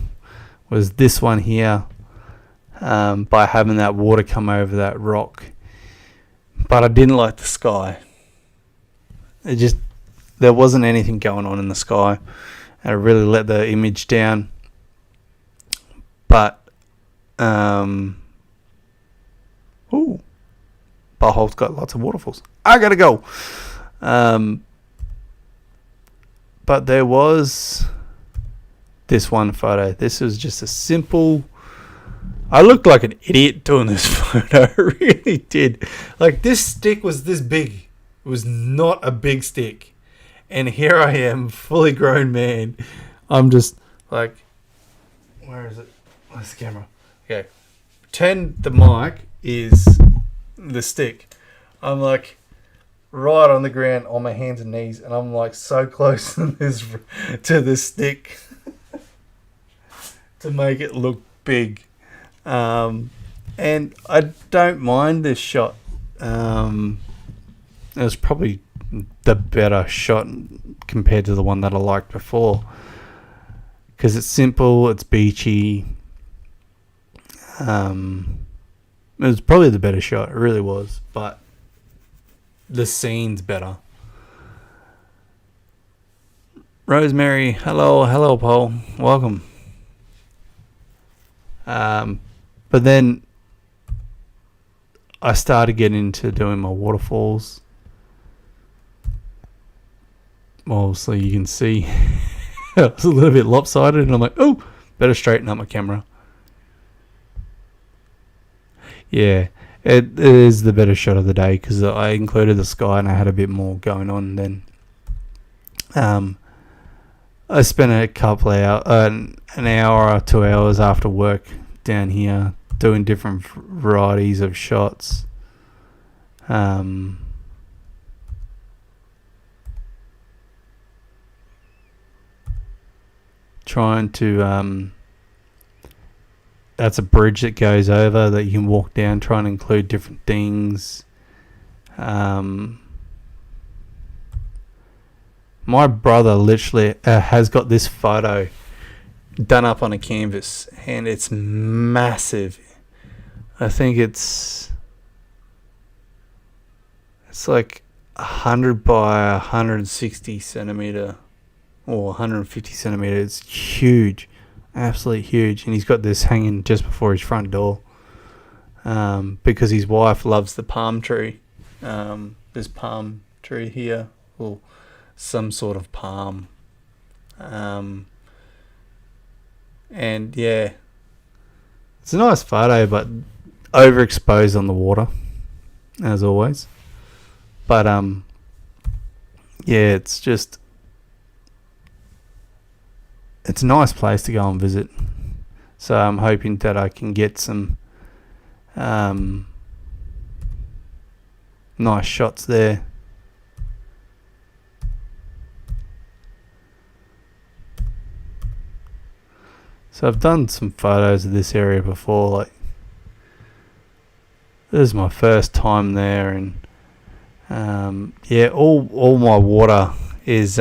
was this one here, by having that water come over that rock. But I didn't like the sky. There wasn't anything going on in the sky, and it really let the image down. But Buthole's got lots of waterfalls. I gotta go. But there was this one photo. This was just a simple... I looked like an idiot doing this photo. I really did. Like, this stick was this big. It was not a big stick. And here I am, fully grown man. I'm just like... Where is it? Where's the camera? Okay. Pretend the mic is the stick. I'm like right on the ground on my hands and knees, and I'm like so close to the stick to make it look big. And I don't mind this shot. It was probably the better shot compared to the one that I liked before, because it's simple, it's beachy. It was probably the better shot. It really was, but the scene's better. Rosemary, hello, Paul, welcome. But then I started getting into doing my waterfalls. Obviously, you can see it was a little bit lopsided, and I'm like, oh, better straighten up my camera. Yeah, it is the better shot of the day, because I included the sky and I had a bit more going on then. I spent a couple hours, an hour or 2 hours after work down here doing different varieties of shots. Trying to that's a bridge that goes over that you can walk down, trying to include different things. My brother literally has got this photo done up on a canvas, and it's massive. I think it's like 100 by 160 centimeter or 150 centimeter. It's huge, absolutely huge. And he's got this hanging just before his front door, because his wife loves the palm tree. This palm tree here, or some sort of palm. And yeah, it's a nice photo, but overexposed on the water, as always. But yeah, it's a nice place to go and visit. So I'm hoping that I can get some nice shots there. So I've done some photos of this area before. Like, this is my first time there, and yeah, all my water is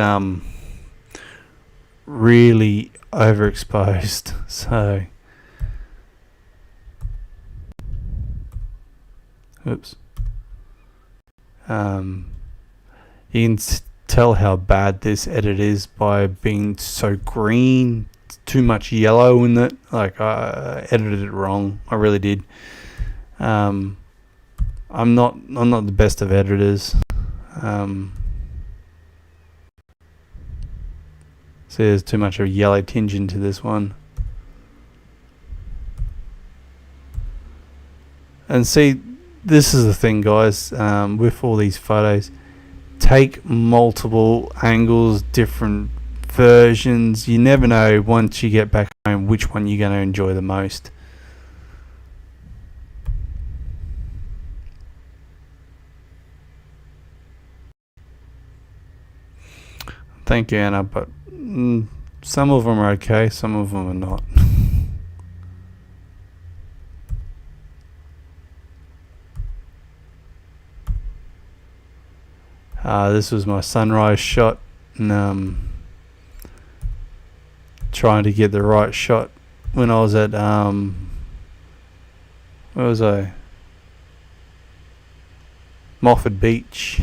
really overexposed. So, oops. You can tell how bad this edit is by being so green. Too much yellow in it. Like, I edited it wrong. I really did. I'm not the best of editors. So there's too much of a yellow tinge into this one. And see, this is the thing, guys, with all these photos. Take multiple angles, different versions. You never know once you get back home which one you're going to enjoy the most. Thank you, Anna, but some of them are okay, some of them are not. This was my sunrise shot, and trying to get the right shot when I was at where was I? Moffat Beach.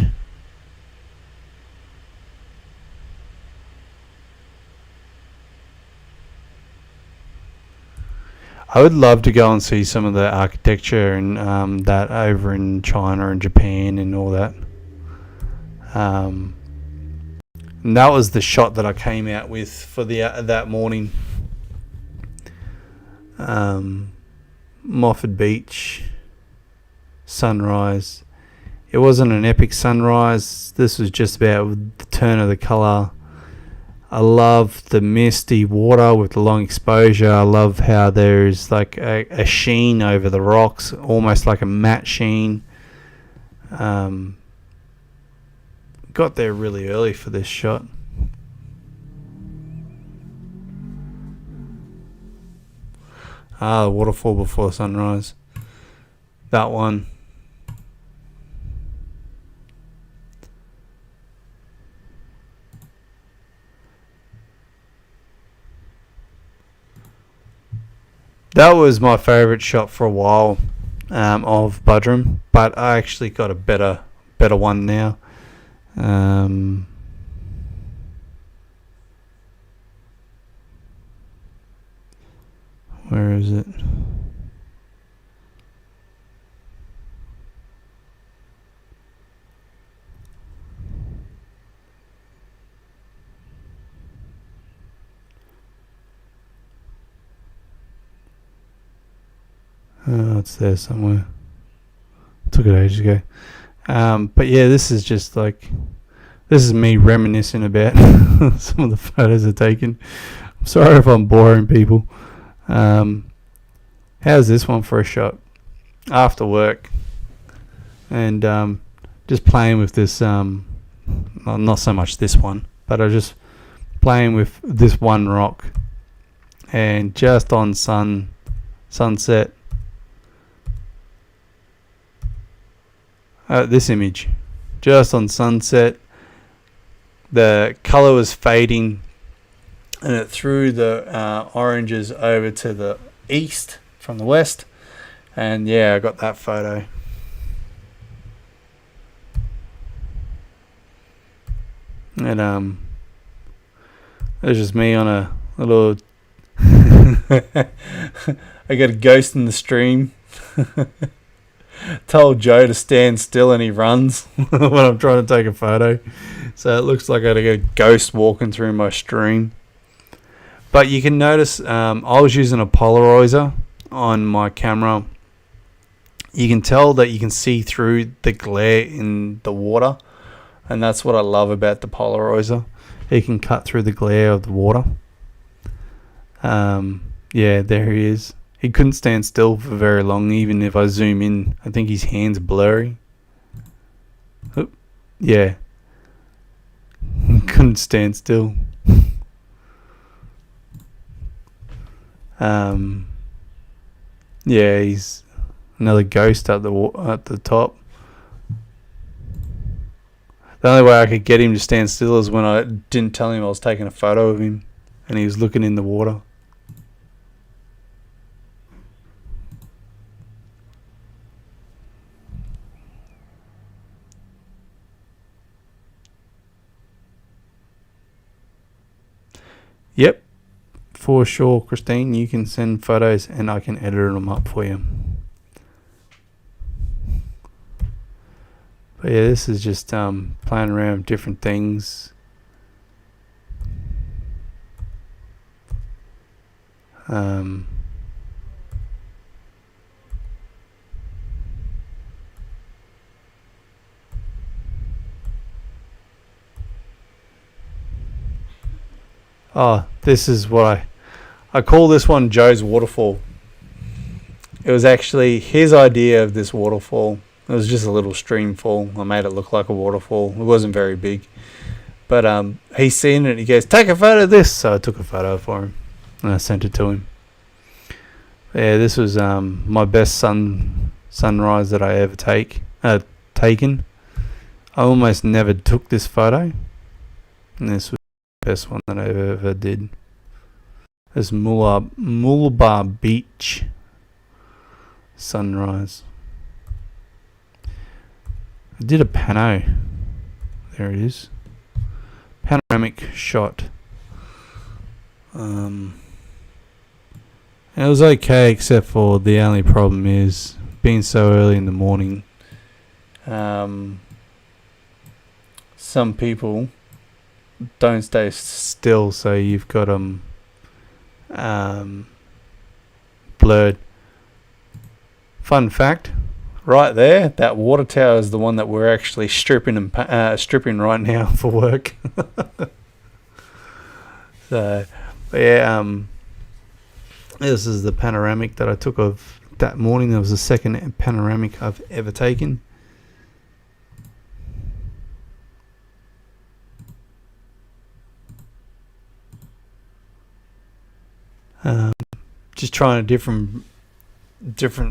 I would love to go and see some of the architecture and that over in China and Japan and all that. And that was the shot that I came out with for the that morning. Moffat Beach sunrise. It wasn't an epic sunrise. This was just about the turn of the colour. I love the misty water with the long exposure. I love how there's like a sheen over the rocks, almost like a matte sheen. Got there really early for this shot. The waterfall before sunrise. That one. That was my favourite shot for a while of Buderim, but I actually got a better one now. Where is it? It's there somewhere. Took it ages ago. But yeah, this is just like, this is me reminiscing about some of the photos I've taken. I'm sorry if I'm boring people. How's this one for a shot? After work. And just playing with this, well, not so much this one, but I was just playing with this one rock. And just on sunset, this image, just on sunset, the color was fading and it threw the oranges over to the east from the west. And yeah, I got that photo. And it's just me on a little. I got a ghost in the stream. Told Joe to stand still and he runs when I'm trying to take a photo. So it looks like I got a ghost walking through my stream. But you can notice I was using a polarizer on my camera. You can tell that you can see through the glare in the water. And that's what I love about the polarizer. It can cut through the glare of the water. Yeah, there he is. He couldn't stand still for very long, even if I zoom in. I think his hand's blurry. Oop. Yeah. Couldn't stand still. Yeah, he's another ghost at the top. The only way I could get him to stand still is when I didn't tell him I was taking a photo of him and he was looking in the water. Yep, for sure, Christine. You can send photos and I can edit them up for you. But yeah, this is just playing around with different things. Oh, this is what I call this one Joe's waterfall. It was actually his idea of this waterfall. It was just a little stream fall. I made it look like a waterfall. It wasn't very big. But he's seen it and he goes, take a photo of this. So I took a photo for him and I sent it to him. Yeah, this was my best sunrise that I ever taken. I almost never took this photo. And this was the best one that I ever did. This Mooloolaba Beach sunrise. I did a pano. There it is. Panoramic shot. And it was okay, except for the only problem is being so early in the morning. Some people don't stay still, so you've got them blurred. Fun fact. Right there, that water tower is the one that we're actually stripping right now for work. So, yeah, this is the panoramic that I took of that morning. That was the second panoramic I've ever taken. Just trying a different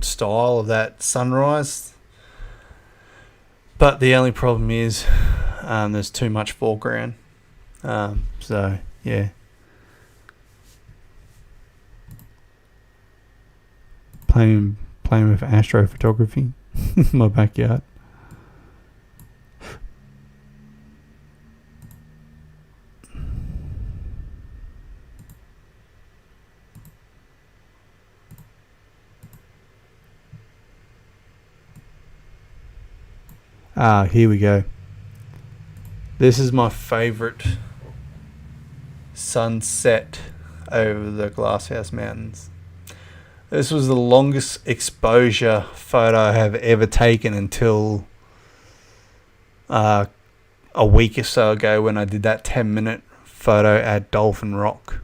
style of that sunrise, but the only problem is there's too much foreground, so yeah, playing with astrophotography in my backyard. Here we go. This is my favorite sunset over the Glasshouse Mountains. This was the longest exposure photo I have ever taken until a week or so ago when I did that 10-minute photo at Dolphin Rock.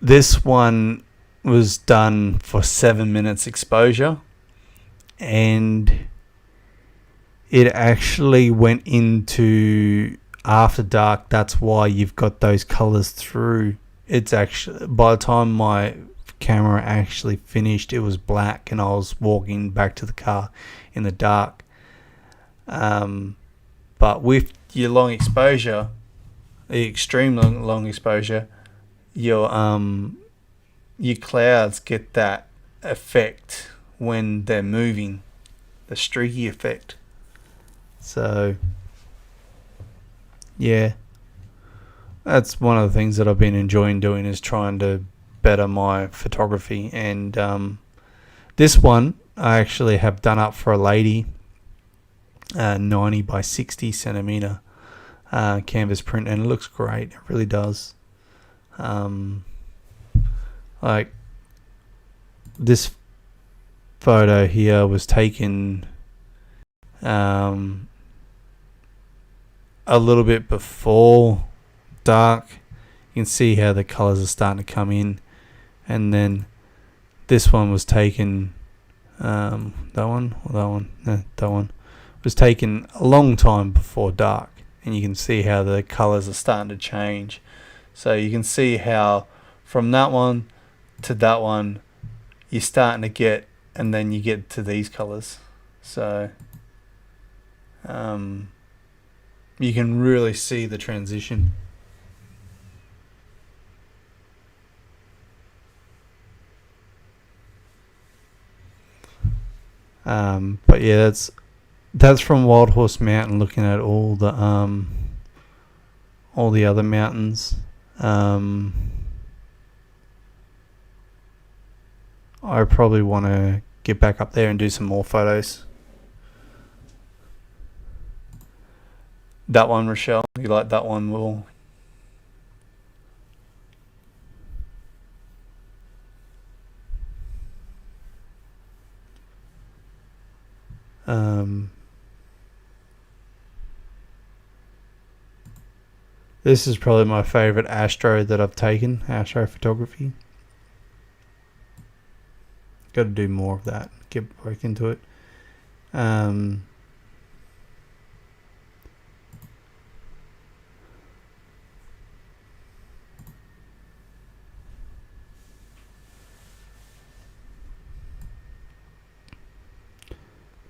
This one was done for 7 minutes exposure. And it actually went into after dark. That's why you've got those colors through. It's actually, by the time my camera actually finished, it was black and I was walking back to the car in the dark. But with your long exposure, the extreme long exposure, your clouds get that effect when they're moving, the streaky effect. So yeah, that's one of the things that I've been enjoying doing, is trying to better my photography. And this one I actually have done up for a lady, 90 by 60 centimeter canvas print, and it looks great. It really does. Like this photo here was taken a little bit before dark. You can see how the colors are starting to come in, and then this one was taken that one was taken a long time before dark, and you can see how the colors are starting to change. So you can see how from that one to that one you're starting to get, and then you get to these colors. So you can really see the transition. But yeah, that's from Wild Horse Mountain, looking at all the other mountains. I probably want to get back up there and do some more photos. That one, Rochelle, you like that one, Will? This is probably my favorite astro that I've taken, astro photography. Got to do more of that, get back into it. Yeah,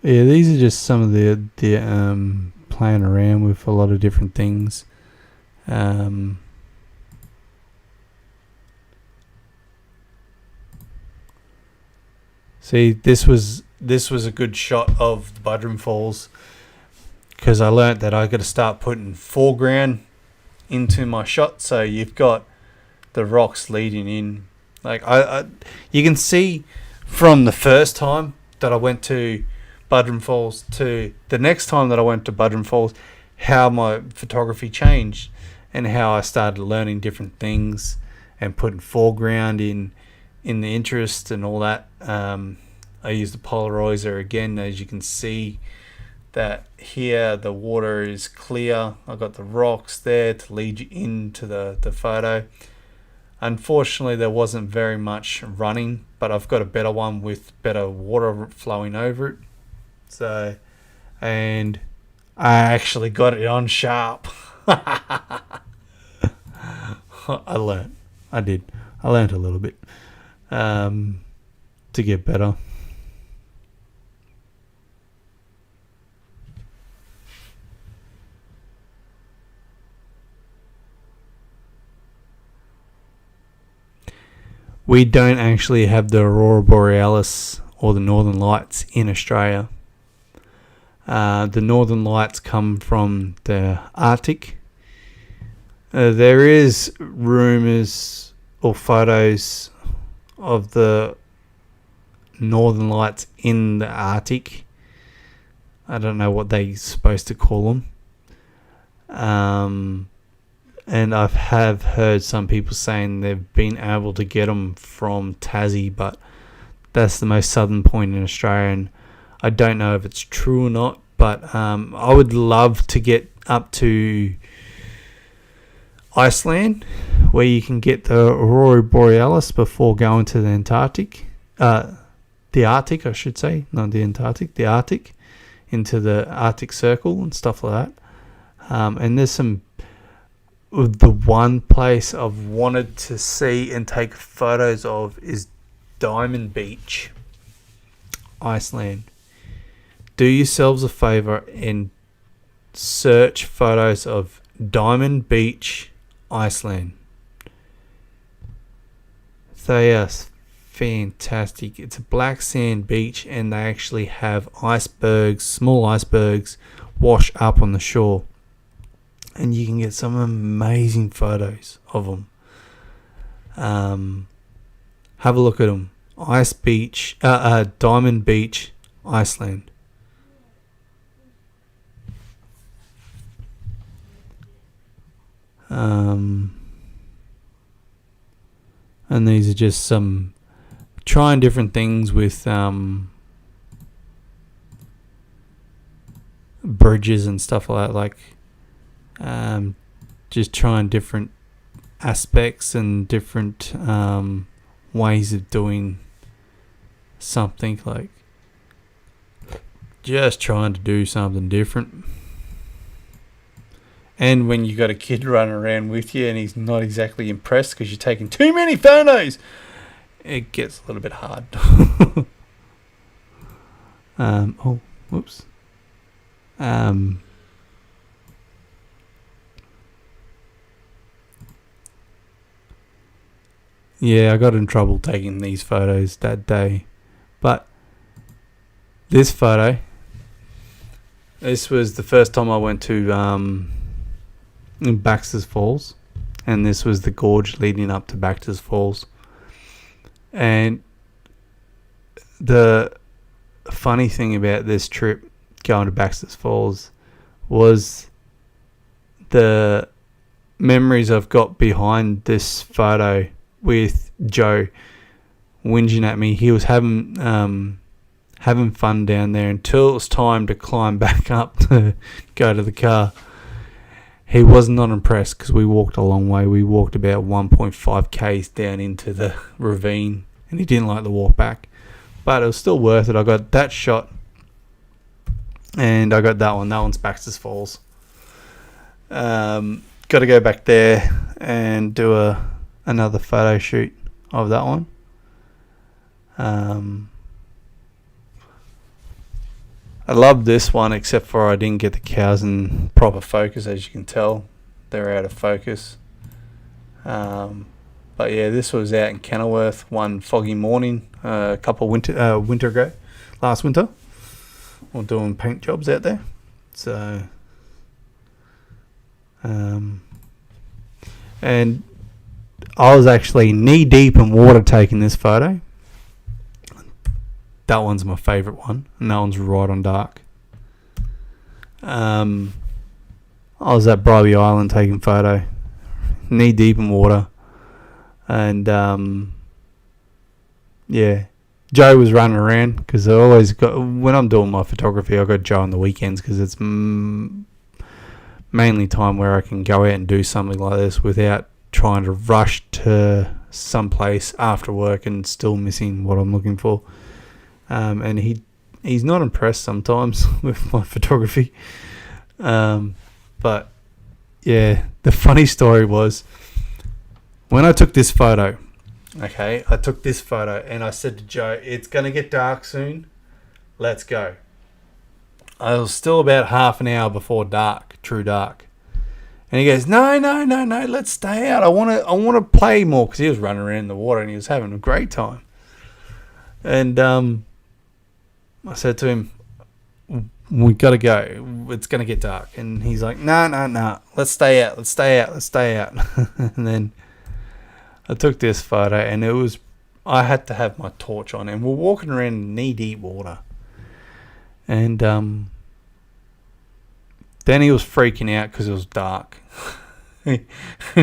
these are just some of the playing around with a lot of different things. See, this was a good shot of the Buderim Falls, because I learnt that I got to start putting foreground into my shot. So you've got the rocks leading in. Like you can see from the first time that I went to Buderim Falls to the next time that I went to Buderim Falls, how my photography changed, and how I started learning different things and putting foreground in the interest and all that. I used the polarizer again, as you can see that here the water is clear. I got the rocks there to lead you into the photo. Unfortunately, there wasn't very much running, but I've got a better one with better water flowing over it. So, and I actually got it on sharp. I learned a little bit to get better. We don't actually have the Aurora Borealis or the Northern Lights in Australia. The Northern Lights come from the Arctic. There is rumours or photos of the Northern Lights in the Arctic. I don't know what they're supposed to call them. And I have heard some people saying they've been able to get them from Tassie, but that's the most southern point in Australia, and I don't know if it's true or not. But I would love to get up to Iceland, where you can get the Aurora Borealis before going to the Antarctic. The Arctic, I should say, not the Antarctic, the Arctic, into the Arctic Circle and stuff like that. And there's some... The one place I've wanted to see and take photos of is Diamond Beach, Iceland. Do yourselves a favor and search photos of Diamond Beach Iceland. They are fantastic. It's a black sand beach, and they actually have icebergs, small icebergs, wash up on the shore, and you can get some amazing photos of them. Have a look at them. Diamond Beach, Iceland. And these are just some trying different things with bridges and stuff like that, like just trying different aspects and different ways of doing something, like just trying to do something different. And when you got a kid running around with you and he's not exactly impressed because you're taking too many photos, it gets a little bit hard. Whoops. Yeah, I got in trouble taking these photos that day. But this photo, this was the first time I went to Baxter's Falls, and this was the gorge leading up to Baxter's Falls. And the funny thing about this trip going to Baxter's Falls was the memories I've got behind this photo with Joe whinging at me. He was having fun down there until it was time to climb back up to go to the car. He was not impressed because we walked a long way. We walked about 1.5 k's down into the ravine, and he didn't like the walk back. But it was still worth it. I got that shot, and I got that one. That one's Baxter's Falls. Got to go back there and do another photo shoot of that one. I love this one, except for I didn't get the cows in proper focus. As you can tell, they're out of focus. But yeah, this was out in Kenilworth one foggy morning a couple winter ago, last winter. We're doing paint jobs out there. So, and I was actually knee deep in water taking this photo. That one's my favourite one, and that one's right on dark. I was at Bribey Island taking photo, knee deep in water, and yeah, Joe was running around because I always got, when I'm doing my photography, I got Joe on the weekends because it's mainly time where I can go out and do something like this without trying to rush to someplace after work and still missing what I'm looking for. And he's not impressed sometimes with my photography. But yeah, the funny story was when I took this photo. Okay, I took this photo and I said to Joe, "It's gonna get dark soon. Let's go." I was still about half an hour before dark, true dark. And he goes, no, let's stay out. I want to play more, because he was running around in the water and he was having a great time. And I said to him, we got to go. It's going to get dark. And he's like, no. Let's stay out. And then I took this photo, and I had to have my torch on, and we're walking around knee-deep water. And then he was freaking out because it was dark. He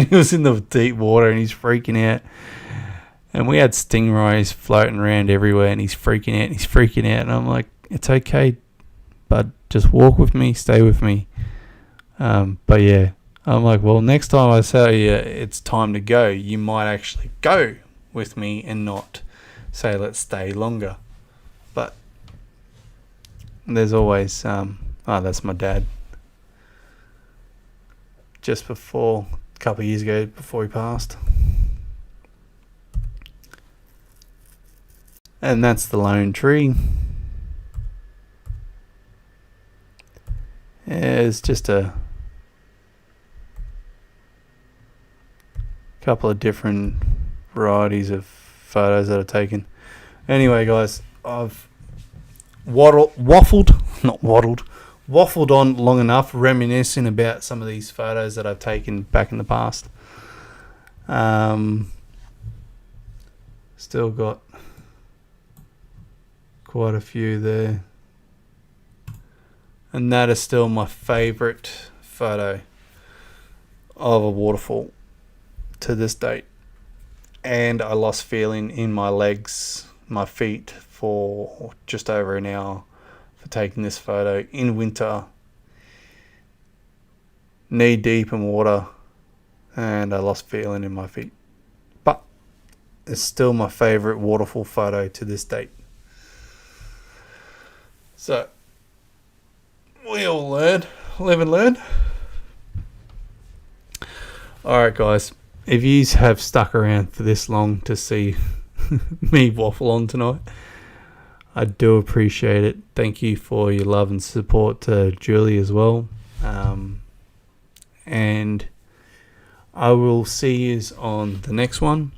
was in the deep water and he's freaking out. And we had stingrays floating around everywhere, and he's freaking out. And I'm like, it's okay, bud. Just walk with me, stay with me. But yeah, I'm like, well, next time I tell you it's time to go, you might actually go with me and not say let's stay longer. But there's always, that's my dad. Just before, a couple of years ago, before he passed. And that's the lone tree. It's just a couple of different varieties of photos that I've taken. Anyway, guys, I've waffled on long enough, reminiscing about some of these photos that I've taken back in the past. Still got quite a few there, and that is still my favourite photo of a waterfall to this date. And I lost feeling in my legs, my feet, for just over an hour for taking this photo in winter, knee deep in water, and I lost feeling in my feet. But it's still my favourite waterfall photo to this date. So we all learn, live and learn. Alright, guys, if you have stuck around for this long to see me waffle on tonight, I do appreciate it. Thank you for your love and support to Julie as well. And I will see you on the next one.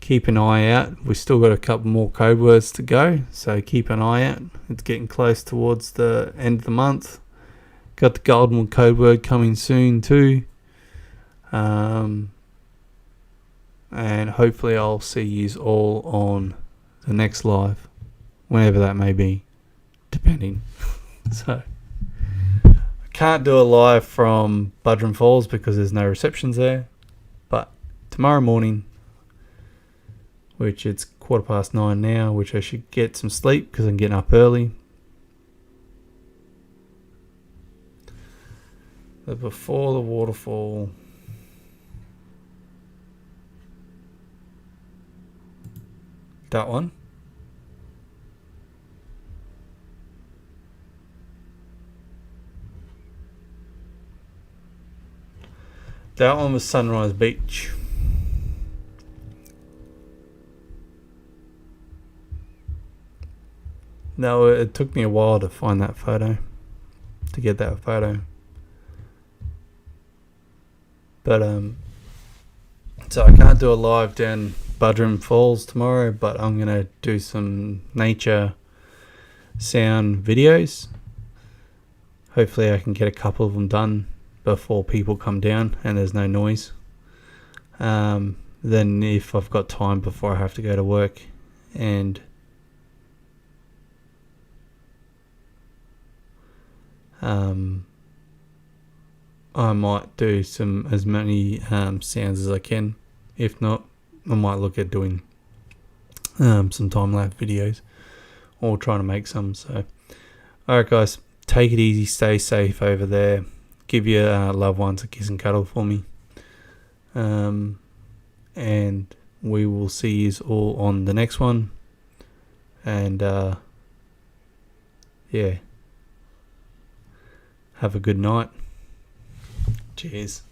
Keep an eye out. We've still got a couple more code words to go, so keep an eye out. It's getting close towards the end of the month. Got the golden code word coming soon too. And hopefully I'll see you all on the next live, whenever that may be, depending. So I can't do a live from Budrum Falls because there's no receptions there, but tomorrow morning, which it's 9:15 now, which I should get some sleep because I'm getting up early. But before the waterfall, that one. That one was Sunrise Beach. No, it took me a while to find that photo, to get that photo. But so I can't do a live down Budrum Falls tomorrow, but I'm gonna do some nature sound videos. Hopefully I can get a couple of them done before people come down and there's no noise. Then if I've got time before I have to go to work, and I might do as many sounds as I can. If not, I might look at doing some time-lapse videos or trying to make some. So, alright guys, take it easy, stay safe over there. Give your loved ones a kiss and cuddle for me. And we will see you all on the next one. And yeah, have a good night. Cheers.